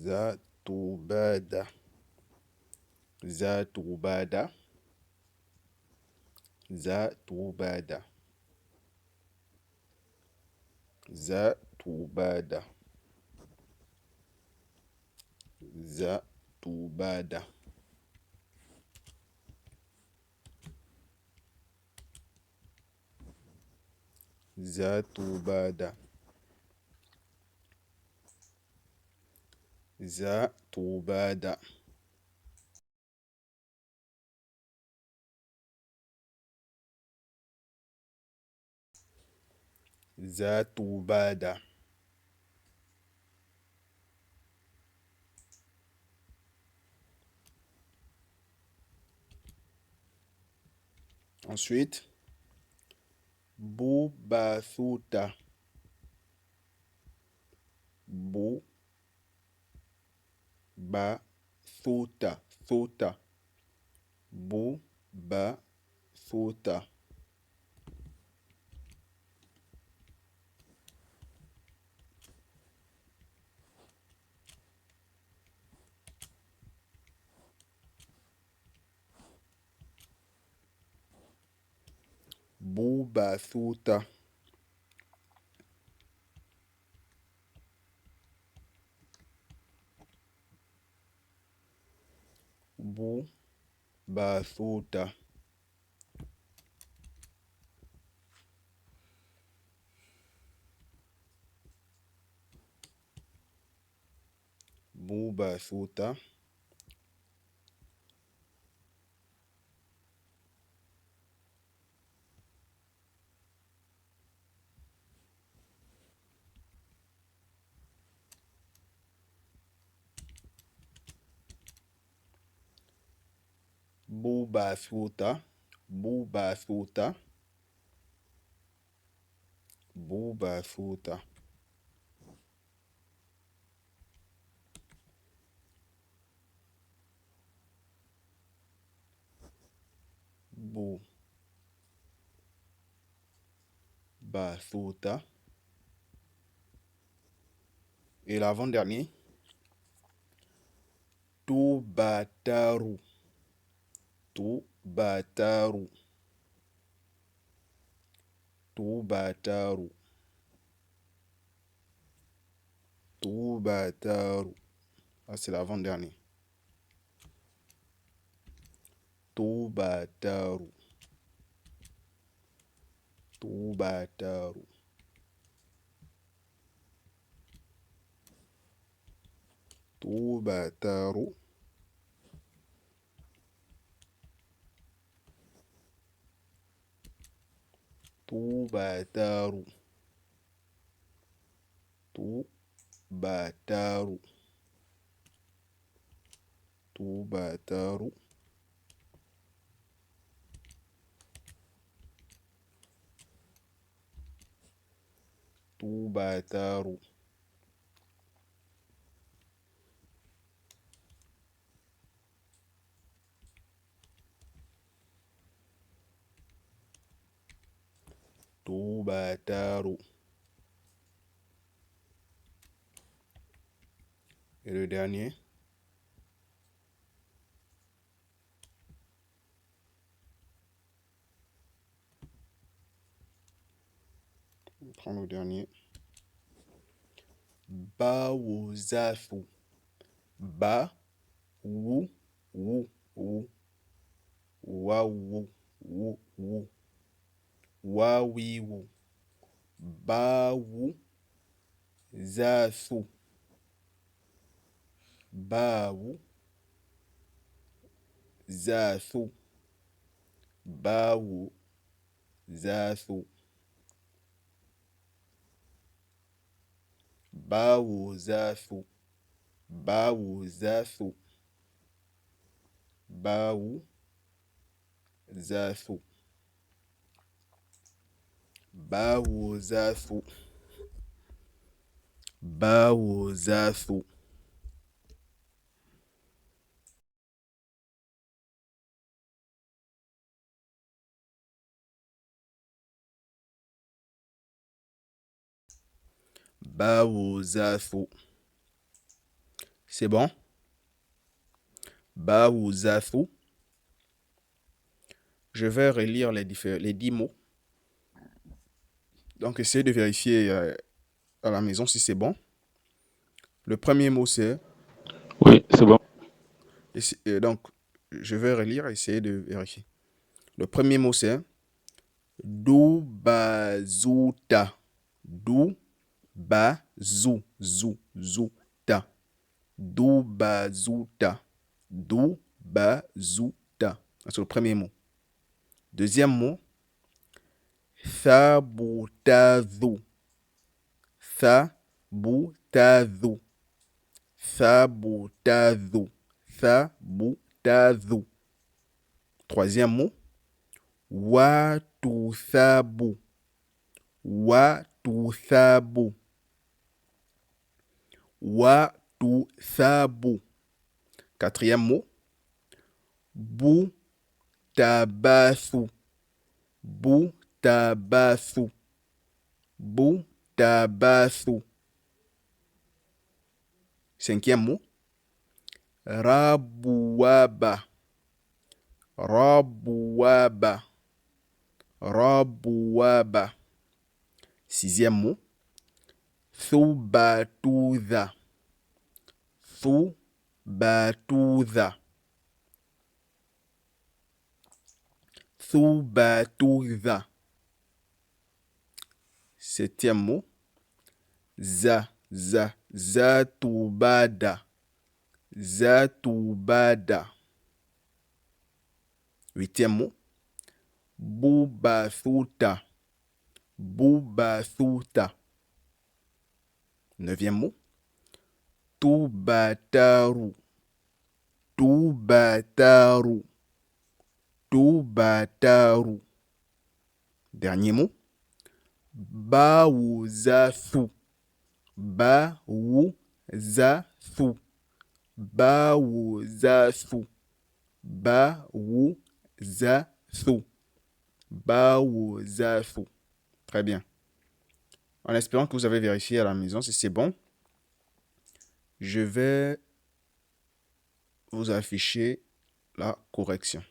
Zatubada. Zatubada. Zatubada. Zatubada. Zatubada. Zatubada. Zatubada. Ensuite, Bubasuta. Bubasuta. Suta. Bubasuta. Bubasuta. Bubasuta. Bubasuta. Bubasuta. Bubasuta. Bubasuta. Bubasuta. Et l'avant-dernier, Tubataru. Tubataru. Tubataru. Tubataru. Ah, c'est l'avant-dernier. Tubataru. Tubataru. Tubataru. Tubataru. Tubataru. Tubataru. Tubataru. Tubataru. Tubataru. Et le dernier. On prend le dernier. Bawuzafu. Ba, wu, wu, wu. Wa, wu, wu, wu. Wa, wi, wu. Bawu, zafu. Bawu, zafu. Bawu, zafu. Bawu, zafu. Bawu, zafu. Bawu, zafu. Bawu, zafu. Bawu, zafu. Bawu, zafu. C'est bon? Bawu, zafu. Je vais relire les 10 mots. Donc, essayez de vérifier à la maison si c'est bon. Le premier mot, c'est... Oui, c'est bon. Donc, je vais relire et essayer de vérifier. Le premier mot, c'est... Dubazuta. Zuta. Dubazuta. Dubazuta. C'est le premier mot. Deuxième mot. Thabutazu. Thabutazu. Thabutazu. Thabutazu. Troisième mot. Watuthabu. Watuthabu. Watuthabu. Quatrième mot. Butabathu. Butabathu. Butabathu. Cinquième mot. Rabuwaba. Rabuwaba. Rabuwaba. Sixième mot. Thubatuza. Thubatuza. Thubatuza. Septième mot. Zatubada. Zatubada. Huitième mot. Bubathuta. Bubathuta. Neuvième mot. Tubataru. Tubataru. Tubataru. Dernier mot. Bawuzafu. Bawuzafu. Bawuzafu. Bawuzafu. Bawuzafu. Très bien. En espérant que vous avez vérifié à la maison si c'est bon, je vais vous afficher la correction.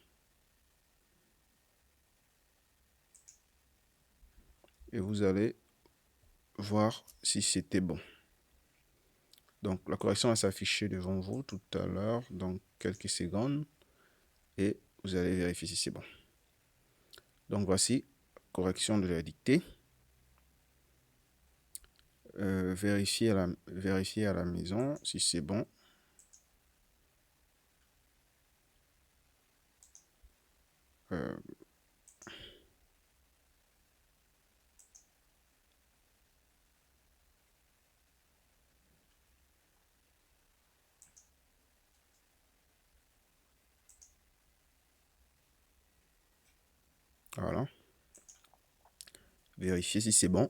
Et vous allez voir si c'était bon. Donc, la correction va s'afficher devant vous tout à l'heure, dans quelques secondes. Et vous allez vérifier si c'est bon. Donc, voici correction de la dictée. Vérifiez à la maison si c'est bon. Voilà. Vérifiez si c'est bon.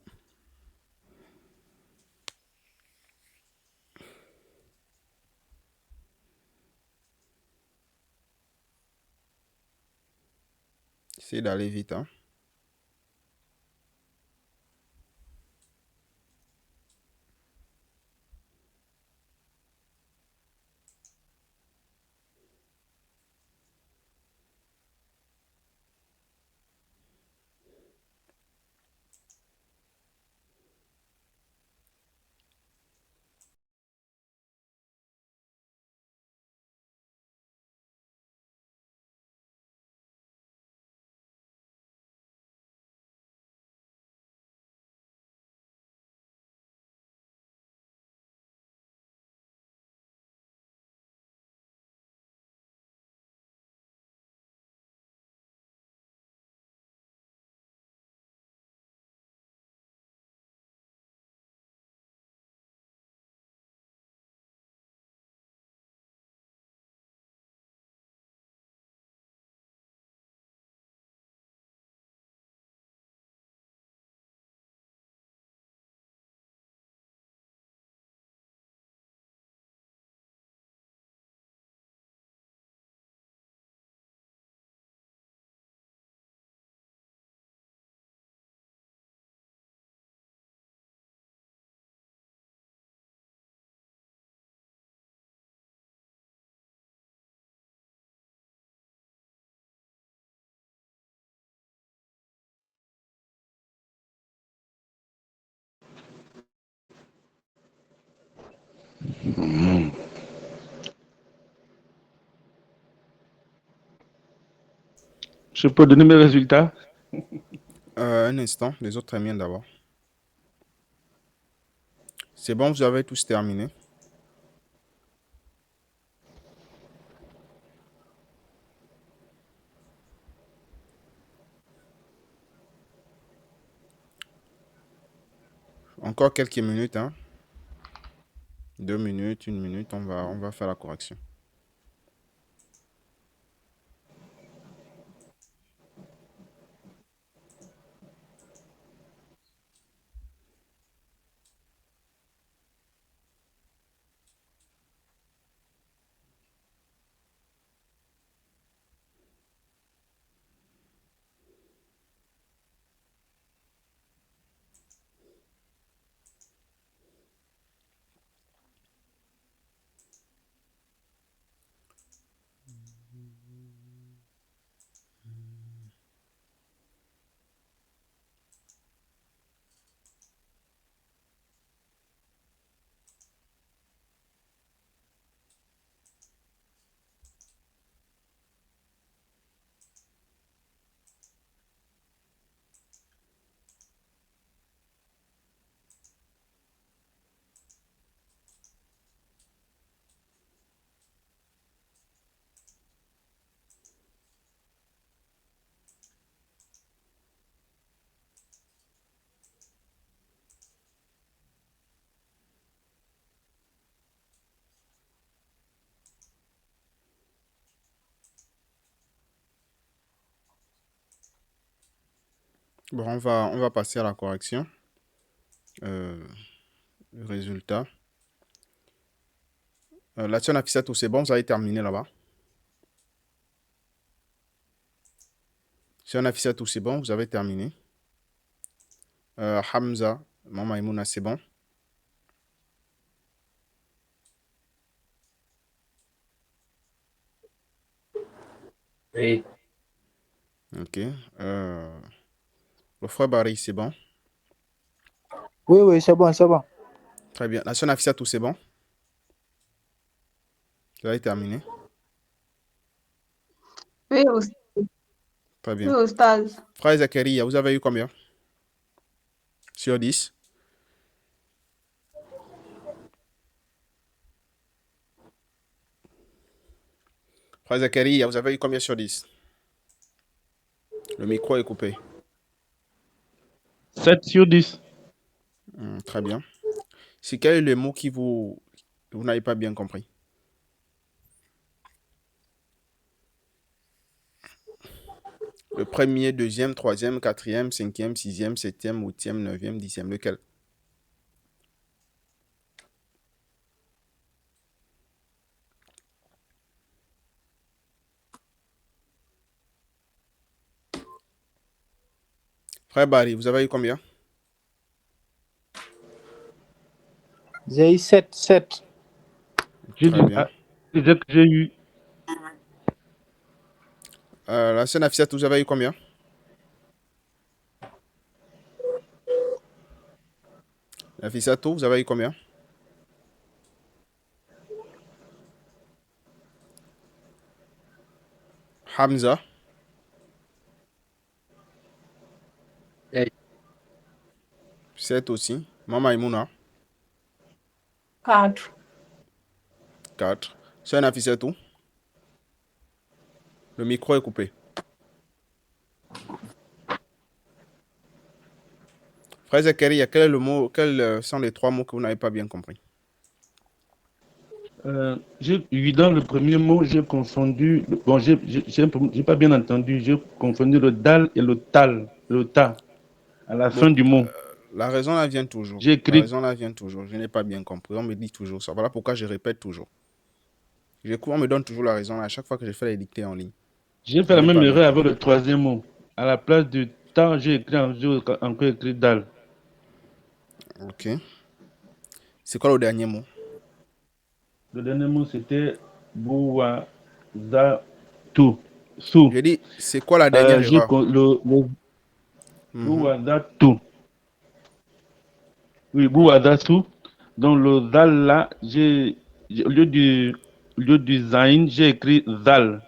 Essayez d'aller vite, hein. Je peux donner mes résultats? Un instant, les autres terminent d'abord. C'est bon, vous avez tous terminé. Encore quelques minutes, hein. 2 minutes, 1 minute, on va faire la correction. Bon, on va passer à la correction. Le résultat. La Tiana Fisato, c'est bon, vous avez terminé là-bas. Tiana Fisato, c'est bon, vous avez terminé. Hamza, Mama Imouna, c'est bon. Oui. Ok. Le frère Barry, c'est bon. Oui, oui, c'est bon, c'est bon. Très bien. La Tiana Fisato, c'est bon. Vous avez terminé. Oui, Oust- Très oui, bien. Oustaz. Frère Zakaria, vous avez eu combien sur 10? Frère Zakaria, vous avez eu combien sur 10? Le micro est coupé. 7 sur 10. Très bien. C'est quel est le mot qui vous n'avez pas bien compris? Le premier, deuxième, troisième, quatrième, cinquième, sixième, septième, huitième, neuvième, dixième. Lequel? Frère Barry, vous avez eu combien? J'ai eu 7. J'ai Très dit, bien. que j'ai eu La scène Afisat, vous avez eu combien? Afisato, vous avez eu combien? Hamza, 7 aussi. Mama Imouna, 4. 4. Scène Afisato, le micro est coupé. Frère Zakaria, quel est le mot, quels sont les 3 mots que vous n'avez pas bien compris? j'ai eu dans le premier mot, j'ai confondu. Bon, j'ai pas bien entendu. J'ai confondu le dal et le tal, le ta, à la Bon, fin du mot. la raison là vient toujours. J'ai La écrit, raison là vient toujours. Je n'ai pas bien compris. On me dit toujours ça. Voilà pourquoi je répète toujours. On me donne toujours la raison là, à chaque fois que je fais les dictées en ligne. j'ai Je fait la n'ai même pas bien erreur avec compris. le troisième mot. À la place du ta, j'ai encore écrit dal. Ok. C'est quoi le dernier mot? Le dernier mot, c'était boua, za, tout, sous. Je dis, c'est quoi la dernière erreur? Le Mhm. boua, za, tout. Oui, boua, za, tout. Donc le zal là, au lieu du zain, j'ai écrit zal.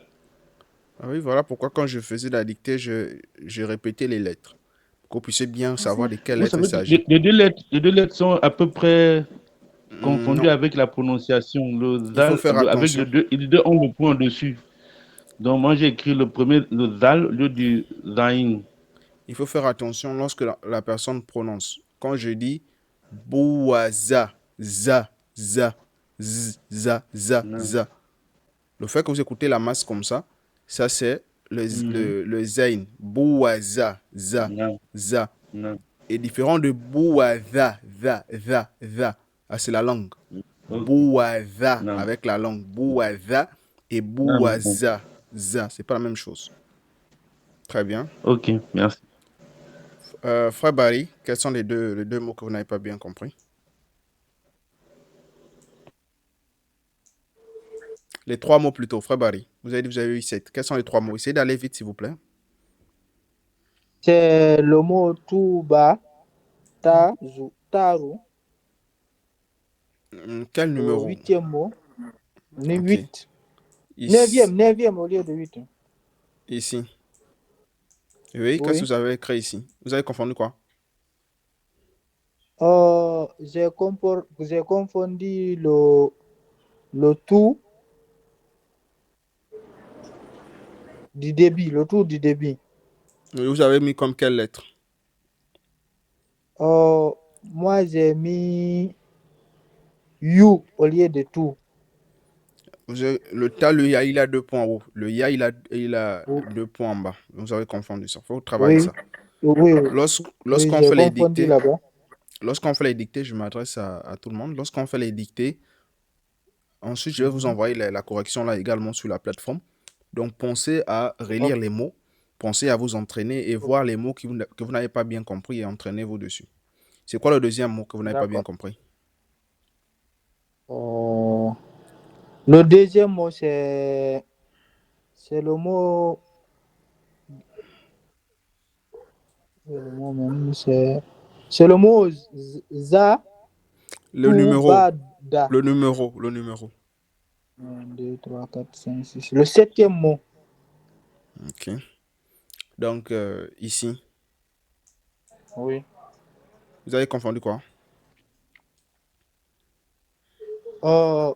Ah oui, voilà pourquoi quand je faisais la dictée, je répétais les lettres. Pour que vous puissiez bien savoir de quelles Vous lettres il savez que s'agit. les deux lettres sont à peu près confondues Non, avec la prononciation. Le il faut zal, faire avec attention. les deux ont le point dessus. Donc moi j'ai écrit le premier, le zal, au lieu du zain. Il faut faire attention lorsque la personne prononce. Quand je dis bouaza, Non. za. Le fait que vous écoutez la masse comme ça c'est Mhm. le zain. Bouaza, Non, za. non. Est différent de bouaza, za. Ah, c'est la langue. Ok. Bouaza Non. avec la langue. Bouaza et Non, non. bouaza, za. C'est pas la même chose. Très bien. Ok, merci. Frère Barry, quels sont les deux mots que vous n'avez pas bien compris? Les 3 mots plutôt, frère Barry. Vous avez dit que vous avez eu 7. Quels sont les 3 mots? Essayez d'aller vite, s'il vous plaît. C'est le mot Touba, Taru, Quel le numéro? 8e mot. Ok. 8. Ici. 9e au lieu de 8. Ici. Oui, qu'est-ce que Oui. vous avez écrit ici? Vous avez confondu quoi? J'ai confondu le tout du débit, le tout du débit. Oui, vous avez mis comme quelle lettre? Moi, j'ai mis you au lieu de tout. Le ta, le ya, il a 2 points en haut. Le ya, il a Oui, 2 points en bas. Vous avez confondu ça. Il faut travailler oui, ça. oui, oui, Lorsqu'on j'ai fait les confondu dictées, là-bas. je m'adresse à tout le monde. Lorsqu'on fait les dictées, ensuite, je vais vous Mhm. envoyer la correction là également sur la plateforme. Donc, pensez à Ok. relire les mots, pensez à vous entraîner et voir les mots que vous n'avez pas bien compris et entraînez-vous dessus. C'est quoi le deuxième mot que vous n'avez pas bien D'accord. compris? Euh, le deuxième mot, c'est le mot même, c'est le mot za Le tout numéro, bada. le numéro. 1, 2, 3, 4, 5, 6. Le 7e mot. Ok. Donc, ici, Oui. vous avez confondu quoi? Euh,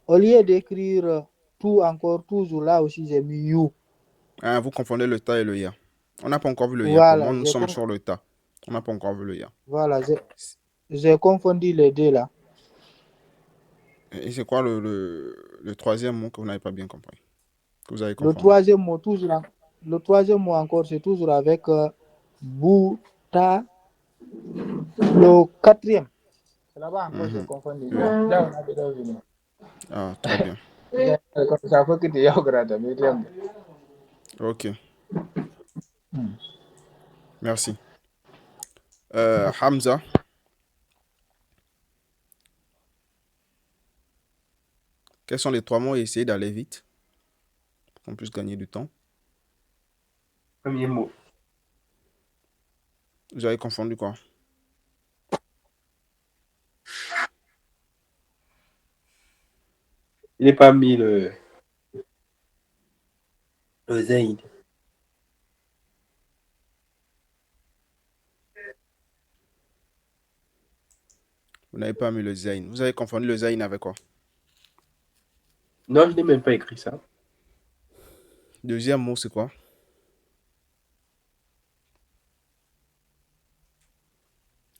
Au lieu d'écrire tout encore, toujours là aussi, j'ai mis you. Ah, vous confondez le ta et le ya. On n'a pas encore vu le ya. Pour moi, Voilà, nous sommes sur le ta. On n'a pas encore vu le ya. voilà, j'ai confondu les deux là. Et c'est quoi le troisième mot que vous n'avez pas bien compris? Que vous avez Le confondu? troisième mot, le troisième mot encore, c'est toujours avec bouta. Le quatrième. C'est là-bas encore, j'ai Mhm. confondu. Oui. Là, on a déjà vu. Ah, très bien. Ça fait que tu es au grade, mais Ok. Merci. Hamza, quels sont les 3 mots et essayez d'aller vite pour qu'on puisse gagner du temps. Premier mot. Vous avez confondu quoi? Il n'est pas mis le Zaïd. Vous n'avez pas mis le Zayn. Vous avez confondu le Zayn avec quoi? Non, je n'ai même pas écrit ça. Deuxième mot, c'est quoi?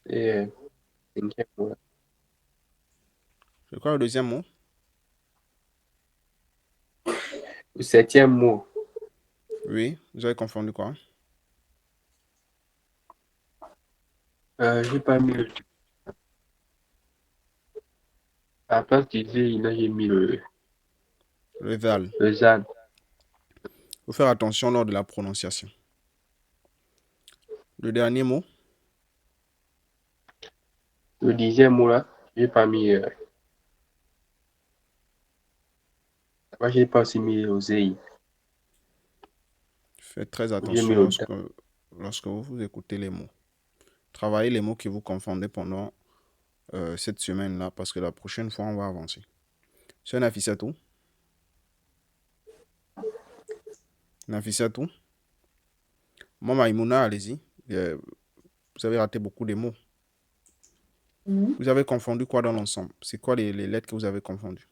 Et cinquième mot. C'est quoi le deuxième mot? Le septième mot. Oui, vous avez confondu quoi? Je n'ai pas mis le. À la place du Zaïd, là, j'ai mis Le Zal. le Zan. Il faut faire attention lors de la prononciation. Le dernier mot? Le dixième mot, là, je n'ai pas mis. Moi, je n'ai pas aussi mis le Zaïd. Faites très J'ai mis attention le lorsque vous écoutez les mots. Travaillez les mots qui vous confondez pendant cette semaine-là, parce que la prochaine fois, on va avancer. C'est Nafissatou. Nafissatou. Moi, Maïmouna, allez-y. Vous avez raté beaucoup de mots. Vous avez confondu quoi dans l'ensemble? C'est quoi les lettres que vous avez confondues?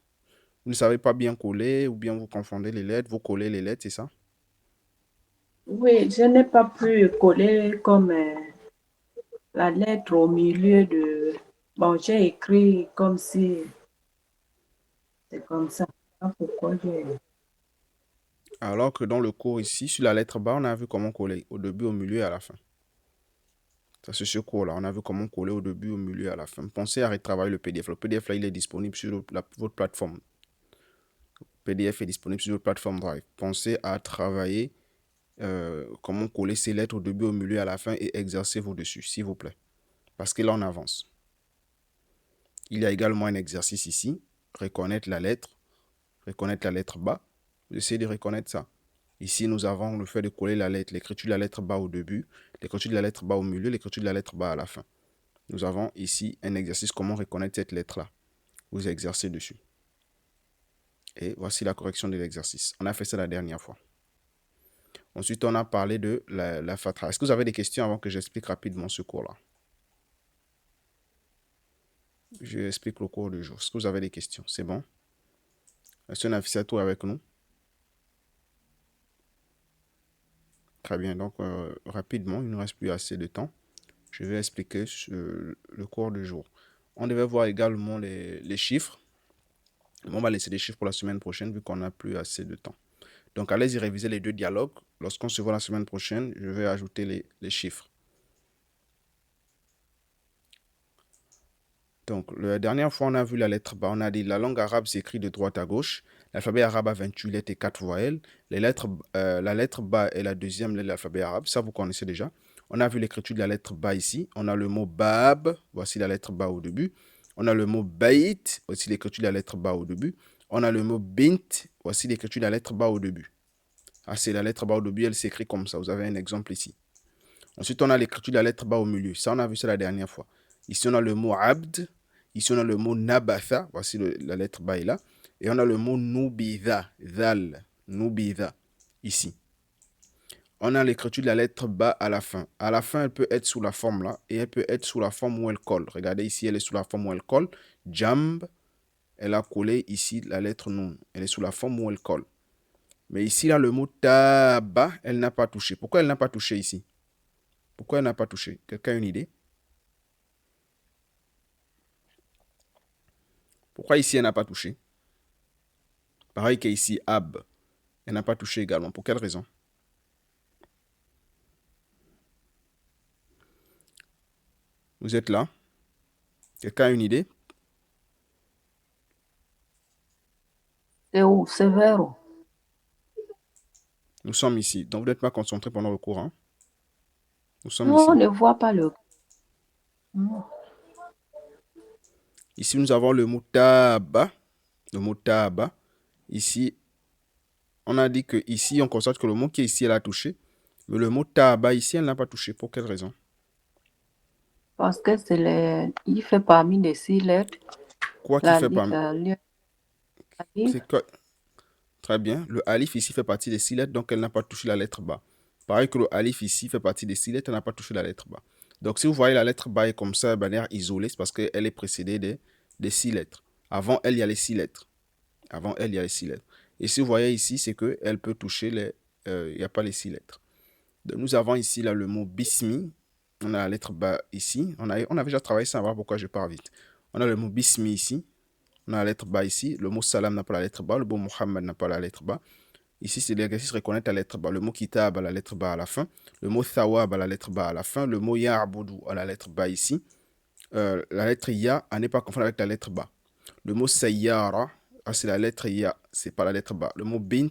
Vous ne savez pas bien coller ou bien vous confondez les lettres, vous collez les lettres, c'est ça? Oui, je n'ai pas pu coller comme la lettre au milieu de... Bon, j'ai écrit comme si c'est comme ça. Ah, pourquoi j'ai... Alors que dans le cours ici, sur la lettre bas, on a vu comment coller au début, au milieu et à la fin. Ça, c'est ce cours-là. On a vu comment coller au début, au milieu et à la fin. Pensez à retravailler le PDF. Le PDF, là, il est disponible sur votre plateforme. Le PDF est disponible sur votre plateforme Drive. Pensez à travailler comment coller ces lettres au début, au milieu et à la fin et exercez-vous dessus, s'il vous plaît. Parce que là, on avance. Il y a également un exercice ici. Reconnaître la lettre bas. Vous essayez de reconnaître ça. Ici, nous avons le fait de coller la lettre, l'écriture de la lettre bas au début, l'écriture de la lettre bas au milieu, l'écriture de la lettre bas à la fin. Nous avons ici un exercice, comment reconnaître cette lettre-là. Vous exercez dessus. Et voici la correction de l'exercice. On a fait ça la dernière fois. Ensuite, on a parlé de la fatra. Est-ce que vous avez des questions avant que j'explique rapidement ce cours-là? Je explique le cours du jour. Est-ce que vous avez des questions? C'est bon? Est-ce qu'on a fait tout avec nous? Très bien. Donc, rapidement, il ne nous reste plus assez de temps. Je vais expliquer le cours du jour. On devait voir également les chiffres. On va laisser les chiffres pour la semaine prochaine vu qu'on n'a plus assez de temps. Donc, allez-y réviser les 2 dialogues. Lorsqu'on se voit la semaine prochaine, je vais ajouter les chiffres. Donc, la dernière fois, on a vu la lettre bas. On a dit la langue arabe s'écrit de droite à gauche. L'alphabet arabe a 28 lettres et 4 voyelles. La lettre bas est la deuxième lettre de l'alphabet arabe. Ça, vous connaissez déjà. On a vu l'écriture de la lettre bas ici. On a le mot bab. Voici la lettre bas au début. On a le mot bait. Voici l'écriture de la lettre bas au début. On a le mot bint. Voici l'écriture de la lettre bas au début. Ah, c'est la lettre bas au début. Elle s'écrit comme ça. Vous avez un exemple ici. Ensuite, on a l'écriture de la lettre bas au milieu. Ça, on a vu ça la dernière fois. Ici, on a le mot abd. Ici, on a le mot nabatha. Voici la lettre bas est là. Et on a le mot nubidha. Dhal. Nubidha. Ici. On a l'écriture de la lettre bas à la fin. À la fin, elle peut être sous la forme là. Et elle peut être sous la forme où elle colle. Regardez ici, elle est sous la forme où elle colle. Jamb. Elle a collé ici la lettre nun. Elle est sous la forme où elle colle. Mais ici, là, le mot taba, elle n'a pas touché. Pourquoi elle n'a pas touché ici? Pourquoi elle n'a pas touché? Quelqu'un a une idée? Pourquoi ici, elle n'a pas touché? Pareil qu'ici, ab. Elle n'a pas touché également. Pour quelle raison? Vous êtes là? Quelqu'un a une idée? C'est où? C'est vers où? Nous sommes ici. Donc, vous n'êtes pas concentré pendant le cours. Hein? Nous sommes Non, on ici. ne voit pas le... Non. Ici, nous avons le mot taba. Le mot taba. Ici, on a dit que ici, on constate que le mot qui est ici, elle a touché. Mais le mot taba, ici, elle n'a pas touché. Pour quelle raison? Parce que c'est il fait parmi les 6 lettres. Quoi qui La, fait pas... alif, C'est quoi? Très bien. Le alif ici fait partie des 6 lettres, donc elle n'a pas touché la lettre bas. Pareil que le alif ici fait partie des 6 lettres, elle n'a pas touché la lettre bas. Donc si vous voyez la lettre bas est comme ça, de manière isolée, c'est parce qu'elle est précédée des 6 lettres. Avant elle, il y a les 6 lettres. Avant elle, il y a les 6 lettres. Et si vous voyez ici, c'est qu'elle peut toucher les... il n'y a pas les 6 lettres. Donc, nous avons ici là, le mot bismi. On a la lettre bas ici. On avait déjà travaillé ça, on va voir pourquoi je pars vite. On a le mot bismi ici. On a la lettre bas ici. Le mot salam n'a pas la lettre bas. Le mot Muhammad n'a pas la lettre bas. Ici, c'est l'exercice reconnaître la lettre bas. Le mot kitab a la lettre bas à la fin. Le mot thawab a la lettre bas à la fin. Le mot ya'budu a la lettre bas ici. La lettre ya, à ne pas confondre avec la lettre bas. Le mot sayyara, c'est la lettre ya, c'est pas la lettre bas. Le mot bint,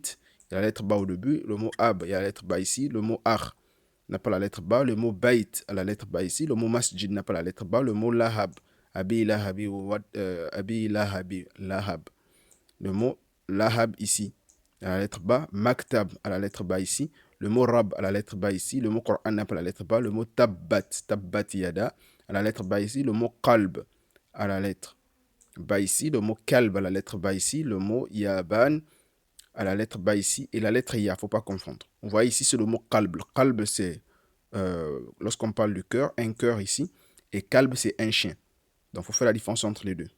il y a la lettre bas au début. Le mot ab, il y a la lettre bas ici. Le mot ar n'a pas la lettre bas. Le mot bait a la lettre bas ici. Le mot masjid n'a pas la lettre bas. Le mot lahab, abi lahabi, abi lahabi, lahab. Le mot lahab ici, à la lettre bas. Maktab à la lettre bas ici. Le mot rab à la lettre bas ici. Le mot Coran n'a pas la lettre bas. Le mot tabbat, tabbat yada à la lettre bas ici. Le mot qalb à la lettre bas ici. Le mot kalb à la lettre bas ici. Le mot yaban à la lettre bas ici. Et la lettre ya, il ne faut pas confondre. Vous voyez ici, c'est le mot qalb. Le qalb, c'est, lorsqu'on parle du cœur, un cœur ici. Et kalb, c'est un chien. Donc, il faut faire la différence entre les deux.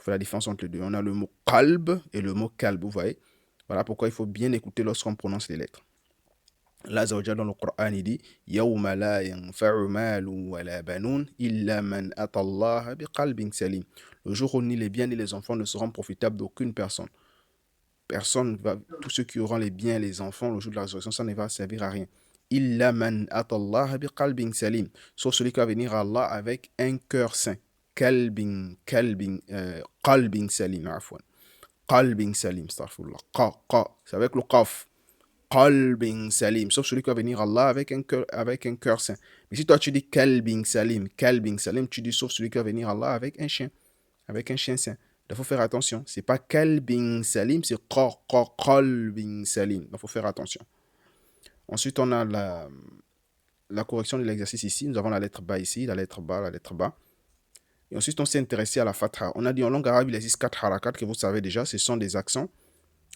La différence entre les deux. On a le mot qalb et le mot kalb, vous voyez. Voilà pourquoi il faut bien écouter lorsqu'on prononce les lettres. Allah Azza dans le Coran, il dit Yawma la yanfa'u malun wa la banun illa man ata Allah bi qalbin salim. Le jour où ni les biens ni les enfants ne seront profitables d'aucune personne. Tous ceux qui auront les biens et les enfants, le jour de la résurrection, ça ne va servir à rien. Illa man ata Allah bi qalbin salim. Sauf celui qui va venir à Allah avec un cœur sain. Qalbin salim, afwan. Qalbin salim, astaghfirullah. C'est avec le qaf. Qalbin salim, sauf celui qui va venir à Allah avec un cœur sain. Mais si toi tu dis qalbin salim, tu dis sauf celui qui va venir à Allah avec un chien sain. Il faut faire attention. C'est pas qalbin salim, c'est qalbin salim. Il faut faire attention. Ensuite, on a la correction de l'exercice ici. Nous avons la lettre bas ici, la lettre bas. Et ensuite, on s'est intéressé à la fatha. On a dit en langue arabe, il existe 4 harakat que vous savez déjà. Ce sont des accents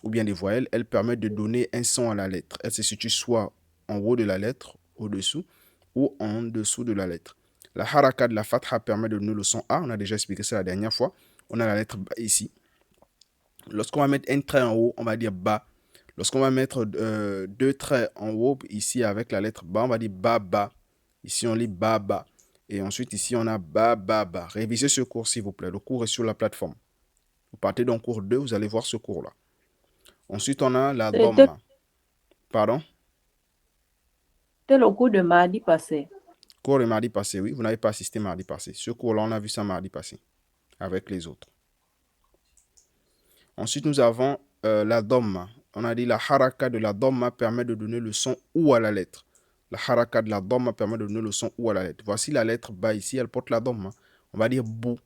ou bien des voyelles. Elles permettent de donner un son à la lettre. Elle se situe soit en haut de la lettre, au-dessous, ou en dessous de la lettre. La harakat de la fatha permet de donner le son A. On a déjà expliqué ça la dernière fois. On a la lettre ba ici. Lorsqu'on va mettre un trait en haut, on va dire ba. Lorsqu'on va mettre 2 traits en haut, ici avec la lettre ba, on va dire ba. Ici, on lit ba. Et ensuite, ici, on a ba. Révisez ce cours, s'il vous plaît. Le cours est sur la plateforme. Vous partez dans cours 2, vous allez voir ce cours-là. Ensuite, on a la dhamma. Pardon? C'était le cours de mardi passé. Cours de mardi passé, oui. Vous n'avez pas assisté mardi passé. Ce cours-là, on a vu ça mardi passé. Avec les autres. Ensuite, nous avons la dhamma. On a dit la haraka de la dhamma permet de donner le son ou à la lettre. La haraka de la dhamma permet de donner le son ou à la lettre. Voici la lettre ba ici, elle porte la dhamma. On va dire bou.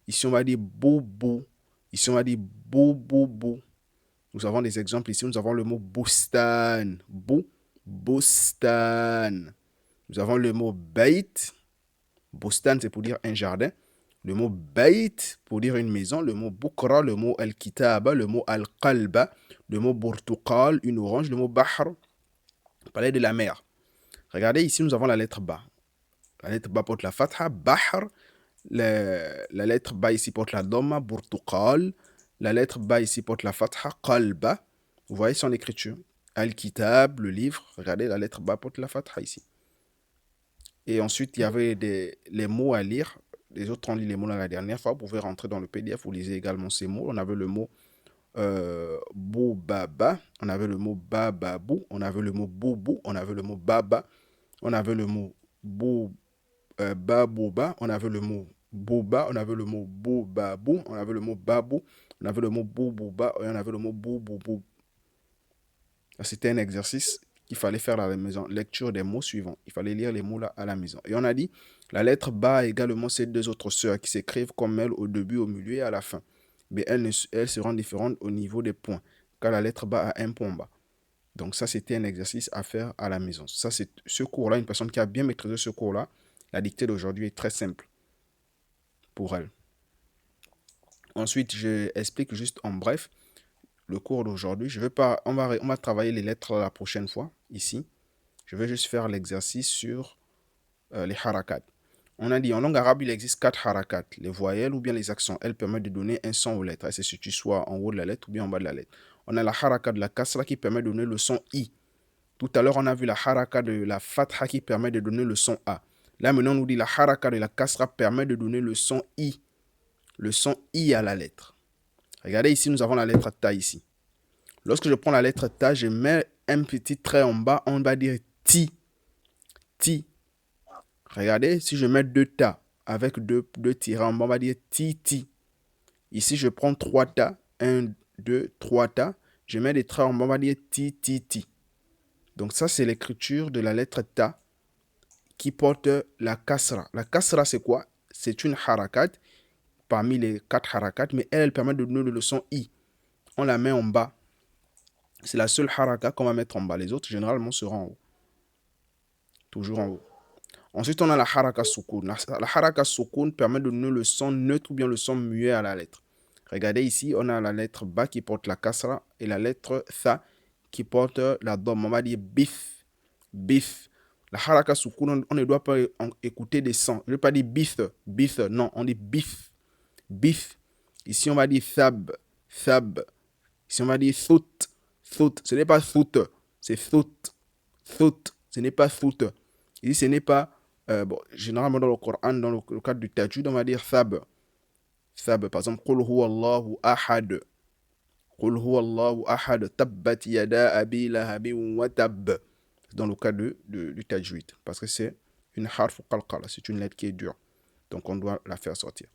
Ici, on va dire bou. Ici, on va dire bou. Nous avons des exemples ici. Nous avons le mot bustan. Bustan. Nous avons le mot bait. Bustan, c'est pour dire un jardin. Le mot bait pour dire une maison. Le mot bukra, le mot al-kitaba, le mot al-qalba, le mot burtuqal, une orange, le mot bahr. On parlait de la mer. Regardez ici, nous avons la lettre ba. La lettre ba porte la fatha, bahr. La lettre ba ici porte la dhamma, burtuqal. La lettre ba ici porte la fatha, qalba. Vous voyez son écriture. Al-kitab, le livre. Regardez, la lettre ba porte la fatha ici. Et ensuite, il y avait les mots à lire. Les autres ont lu les mots la dernière fois. Vous pouvez rentrer dans le PDF, vous lisez également ces mots. On avait le mot boubaba. On avait le mot bababou. On avait le mot boubou. On avait le mot baba. On avait le mot babouba. On avait le mot bouba. On avait le mot boubabou. On avait le mot babou. On avait le mot boubouba. Et on avait le mot bouboubou. C'était un exercice qu'il fallait faire à la maison. Lecture des mots suivants. Il fallait lire les mots là à la maison. Et on a dit, la lettre ba a également ses deux autres sœurs qui s'écrivent comme elle au début, au milieu et à la fin. Mais elles seront différentes au niveau des points, car la lettre ba a un point bas. Donc ça, c'était un exercice à faire à la maison. Ça, c'est ce cours-là, une personne qui a bien maîtrisé ce cours-là, la dictée d'aujourd'hui est très simple pour elle. Ensuite, je explique juste en bref le cours d'aujourd'hui. Je vais pas, on va travailler les lettres la prochaine fois, ici. Je vais juste faire l'exercice sur les harakat. On a dit en langue arabe, il existe 4 harakat. Les voyelles ou bien les accents, elles permettent de donner un son aux lettres. Et c'est si tu sois en haut de la lettre ou bien en bas de la lettre. On a la haraka de la kasra qui permet de donner le son I. Tout à l'heure, on a vu la haraka de la fatha qui permet de donner le son A. Là, maintenant, on nous dit la haraka de la kasra permet de donner le son I. Le son I à la lettre. Regardez ici, nous avons la lettre Ta ici. Lorsque je prends la lettre Ta, je mets un petit trait en bas, on va dire Ti. Ti. Regardez, si je mets 2 Ta avec deux tirets en bas, on va dire Ti, Ti. Ici, je prends 3 Ta. 1, 2, 3 Ta. Je mets des traits en bas, on va dire Ti, Ti, Ti. Donc ça, c'est l'écriture de la lettre Ta qui porte la kasra. La kasra, c'est quoi? C'est une harakat parmi les 4 harakats, mais elle permet de donner le son I. On la met en bas. C'est la seule haraka qu'on va mettre en bas. Les autres, généralement, seront en haut. Toujours en haut. Ensuite, on a la haraka soukoun. La haraka soukoun permet de donner le son neutre ou bien le son muet à la lettre. Regardez ici, on a la lettre Ba qui porte la kasra et la lettre Tha qui porte la dom. On va dire bif. Bif. La haraka soukoun, on ne doit pas écouter des sons. Je ne vais pas dire bif. Bif, non, on dit bif. Bif. Ici, on va dire thab. Thab. Ici, on va dire thout. Thout. Ce n'est pas thout. C'est thout. Thout. Ce n'est pas thout. Ici, ce n'est pas... généralement, dans le Coran, dans le cadre du tajwid, on va dire thab. Thab. Par exemple, Qul huwa Allahu ahad. Qul huwa Allahu ahad. Tabbat yada abi lahabi wa tab. Dans le cas du tajwid. Parce que c'est une harf qalqala. C'est une lettre qui est dure. Donc, on doit la faire sortir.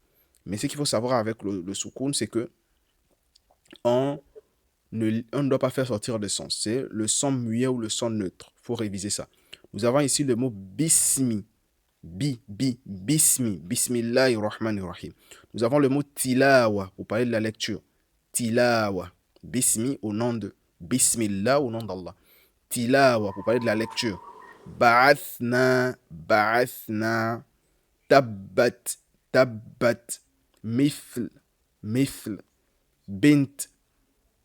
Mais ce qu'il faut savoir avec le soukoun, c'est que on ne doit pas faire sortir de son. C'est le son muet ou le son neutre. Il faut réviser ça. Nous avons ici le mot bismi. Bismi. Bismillahirrahmanirrahim. Nous avons le mot tilawa pour parler de la lecture. Tilawa. Bismi au nom de Bismillah au nom d'Allah. Tilawa pour parler de la lecture. Ba'athna. Tabbat. Mifl. Bint.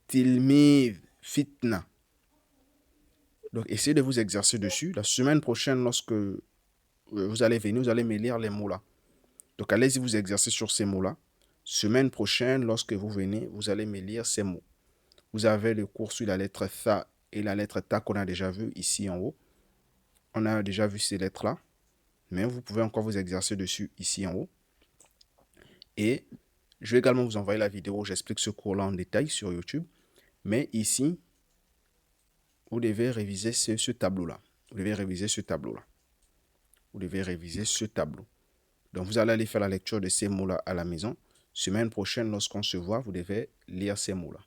Tilmid. Fitna. Donc, essayez de vous exercer dessus. La semaine prochaine, lorsque vous allez venir, vous allez me lire les mots là. Donc, allez-y vous exercer sur ces mots là. Semaine prochaine, lorsque vous venez, vous allez me lire ces mots. Vous avez le cours sur la lettre Tha et la lettre Ta qu'on a déjà vu ici en haut. On a déjà vu ces lettres là. Mais vous pouvez encore vous exercer dessus ici en haut. Et je vais également vous envoyer la vidéo où j'explique ce cours là en détail sur YouTube. Mais ici, vous devez réviser ce tableau-là. Vous devez réviser ce tableau-là. Donc, vous allez aller faire la lecture de ces mots-là à la maison. Semaine prochaine, lorsqu'on se voit, vous devez lire ces mots-là.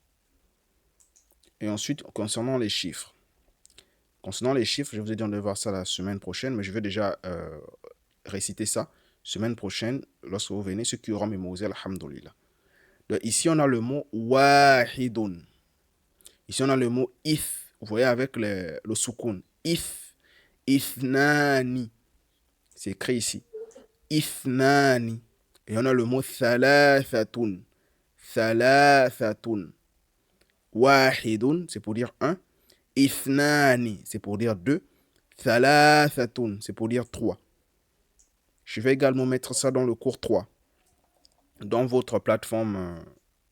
Et ensuite, concernant les chiffres. Je vous ai dit on devait voir ça la semaine prochaine, mais je vais déjà réciter ça. Semaine prochaine, lorsque vous venez, ceux qui auront mémorisé, alhamdoulilah. Donc, ici, on a le mot wahidun. Ici, on a le mot if. Vous voyez avec le soukoun. Ithnani. C'est écrit ici. Ithnani. Et on a le mot thalathatun. Wahidun, c'est pour dire un. Ithnani, c'est pour dire deux. Thalathatun, c'est pour dire trois. Je vais également mettre ça dans le cours 3. Dans votre plateforme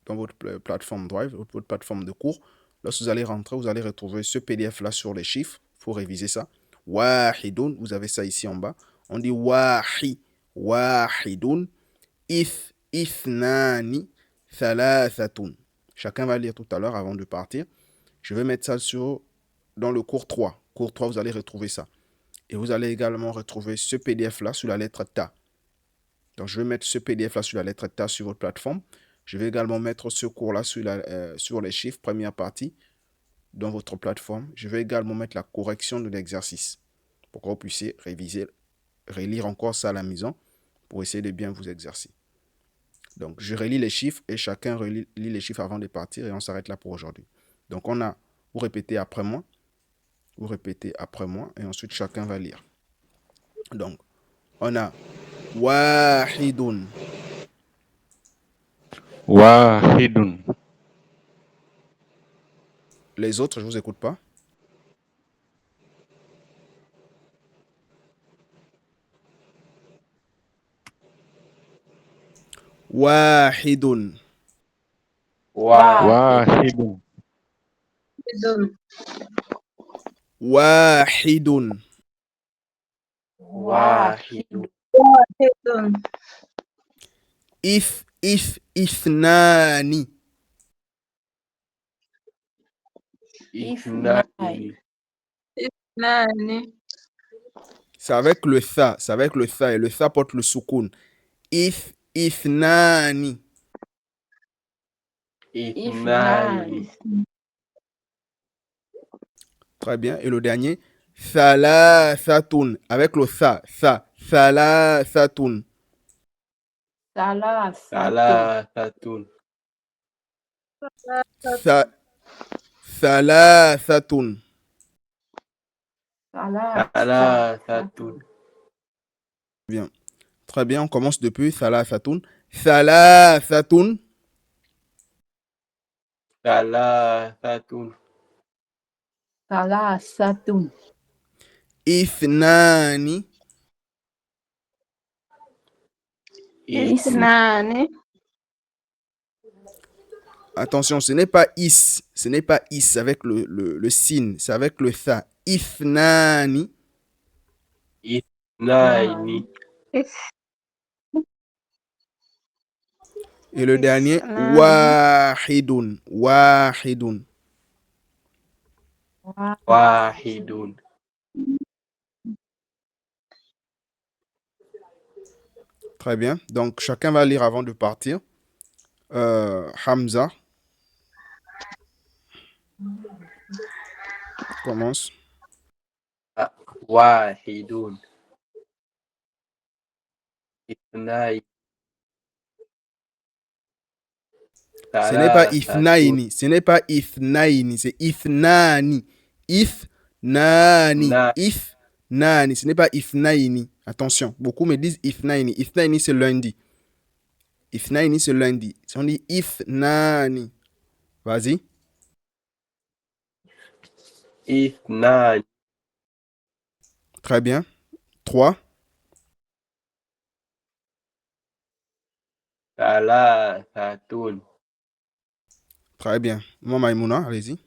Drive, votre plateforme de cours. Lorsque vous allez rentrer, vous allez retrouver ce PDF-là sur les chiffres. Il faut réviser ça. Wahidun, vous avez ça ici en bas. On dit wahidun, ithnani, thalathatun. Chacun va lire tout à l'heure avant de partir. Je vais mettre ça dans le cours 3. Cours 3, vous allez retrouver ça. Et vous allez également retrouver ce PDF-là sur la lettre Ta. Donc, je vais mettre ce PDF-là sur la lettre Ta sur votre plateforme. Je vais également mettre ce cours-là sur les chiffres, première partie, dans votre plateforme. Je vais également mettre la correction de l'exercice pour que vous puissiez réviser, relire encore ça à la maison pour essayer de bien vous exercer. Donc, je relis les chiffres et chacun lit les chiffres avant de partir et on s'arrête là pour aujourd'hui. Donc, vous répétez après moi et ensuite chacun va lire. Donc, on a wahidun. Wahidun. Les autres, je ne vous écoute pas. Wahidun. Wahidun. Wahidun. Wahidun. Ithnani. Ithnani. C'est avec le tha, et le tha porte le soukoun. Ithnani. Ithnani. Très bien. Et le dernier, thalathatun, avec le tha, thalathatun. Thalathatun. Thalathatun. Thalathatun. Bien. Très bien, on commence depuis thalathatun. Thalathatun. Thalathatun. Ithnani. Attention, ce n'est pas is avec le sin, c'est avec le tha. Ithnani. Ithnani. Et le dernier, wahidun. Wahidun. Wahidun. Très bien. Donc, chacun va lire avant de partir. Hamza. Commence. Wahidun. Ithnani. Ce n'est pas ithnaini, c'est ithnani. Ithnani. Ithnani, ce n'est pas ithnaini. Attention, beaucoup me disent ithnaini. Ithnaini, c'est lundi. Ithnaini, c'est lundi. Si on dit ithnani. Vas-y. Ithnani. Très bien. 3. Thalathatun. Très bien. Maman Maïmouna, allez-y.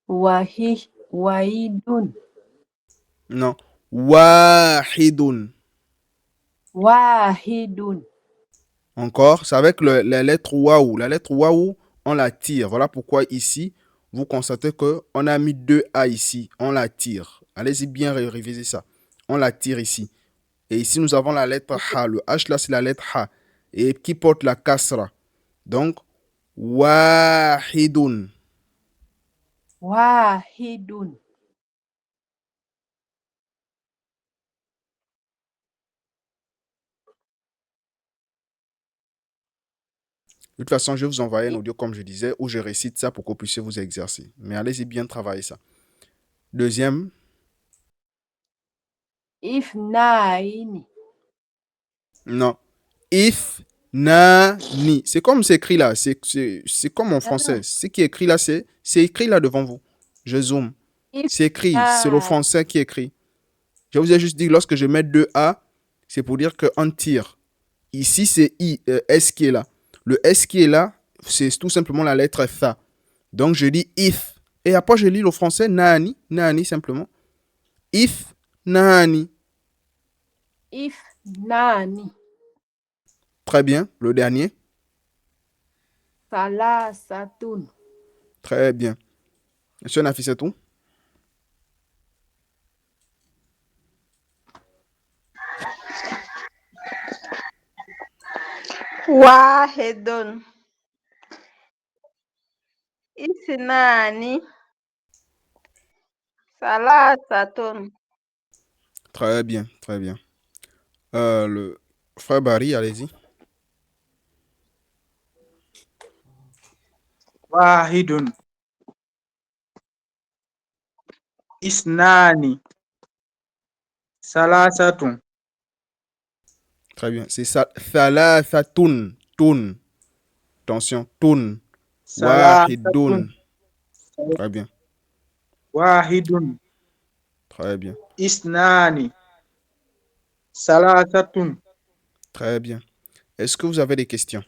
Wahidun. Non. Wahidun. Wahidun. Encore, c'est avec la lettre waouh. La lettre waouh, on la tire. Voilà pourquoi ici, vous constatez qu'on a mis 2 A ici. On la tire. Allez-y bien réviser ça. On la tire ici. Et ici, nous avons la lettre Ha. Le H là, c'est la lettre Ha. Et qui porte la kasra. Donc, wahidun. Wahidun. De toute façon, je vais vous envoyer un audio, comme je disais, où je récite ça pour que vous puissiez vous exercer. Mais allez-y bien travailler ça. Deuxième. Ifnaini. Non. Ifnani. C'est comme c'est écrit là. C'est comme en français. Ce qui est écrit là, c'est écrit là devant vous. Je zoome. C'est écrit. C'est le français qui est écrit. Je vous ai juste dit, lorsque je mets 2 A, c'est pour dire qu'on tire. Ici, c'est S qui est là. Le S qui est là, c'est tout simplement la lettre Tha. Donc, je dis if. Et après, je lis le français Nani. Nani, simplement. If Nani. Ifnani. Très bien. Le dernier. Thalathatun. Très bien. Monsieur Nafissatou. Wahidun. اثنان ثلاثة Très bien, très bien. Le frère Barry, allez-y. واحد اثنان ثلاثة Très bien. C'est ça. Thalathatun. Tun. Attention. Tun. ثلاثة Wahidun. Très bien. واحد Très bien. اثنان ثلاثة. Très bien. Est-ce que vous avez des questions?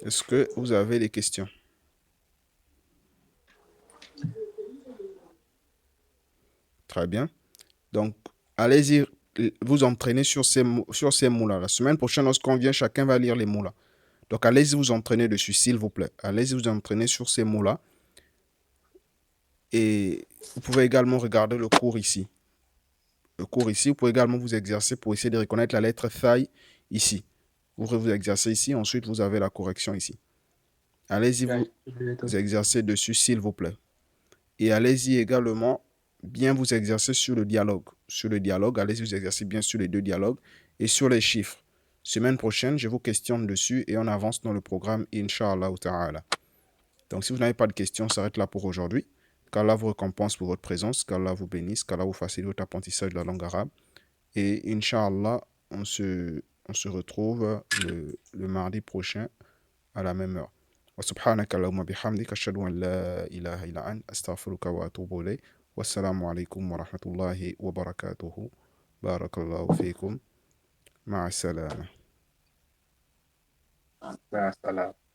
Est-ce que vous avez des questions? Très bien. Donc, allez-y, vous entraîner sur ces mots-là. La semaine prochaine, lorsqu'on vient, chacun va lire les mots-là. Donc, allez-y vous entraîner dessus, s'il vous plaît. Allez-y vous entraîner sur ces mots-là. Et vous pouvez également regarder le cours ici. Le cours ici, vous pouvez également vous exercer pour essayer de reconnaître la lettre Thai ici. Vous vous exercez ici, ensuite vous avez la correction ici. Allez-y vous exercer dessus, s'il vous plaît. Et allez-y également bien vous exercer sur le dialogue. Sur le dialogue, allez-y vous exercer bien sur les deux dialogues et sur les chiffres. Semaine prochaine, je vous questionne dessus et on avance dans le programme, Inch'Allah ta'ala. Donc, si vous n'avez pas de questions, on s'arrête là pour aujourd'hui. Qu'Allah vous récompense pour votre présence, qu'Allah vous bénisse, qu'Allah vous facilite votre apprentissage de la langue arabe. Et Inch'Allah, on se retrouve le mardi prochain à la même heure. وسبحانك اللهم بحمدك أشهد أن لا إله إلا أنت أستغفرك وأتوب إليك والسلام عليكم ورحمة الله وبركاته بارك الله فيكم مع السلامة. مع السلامة.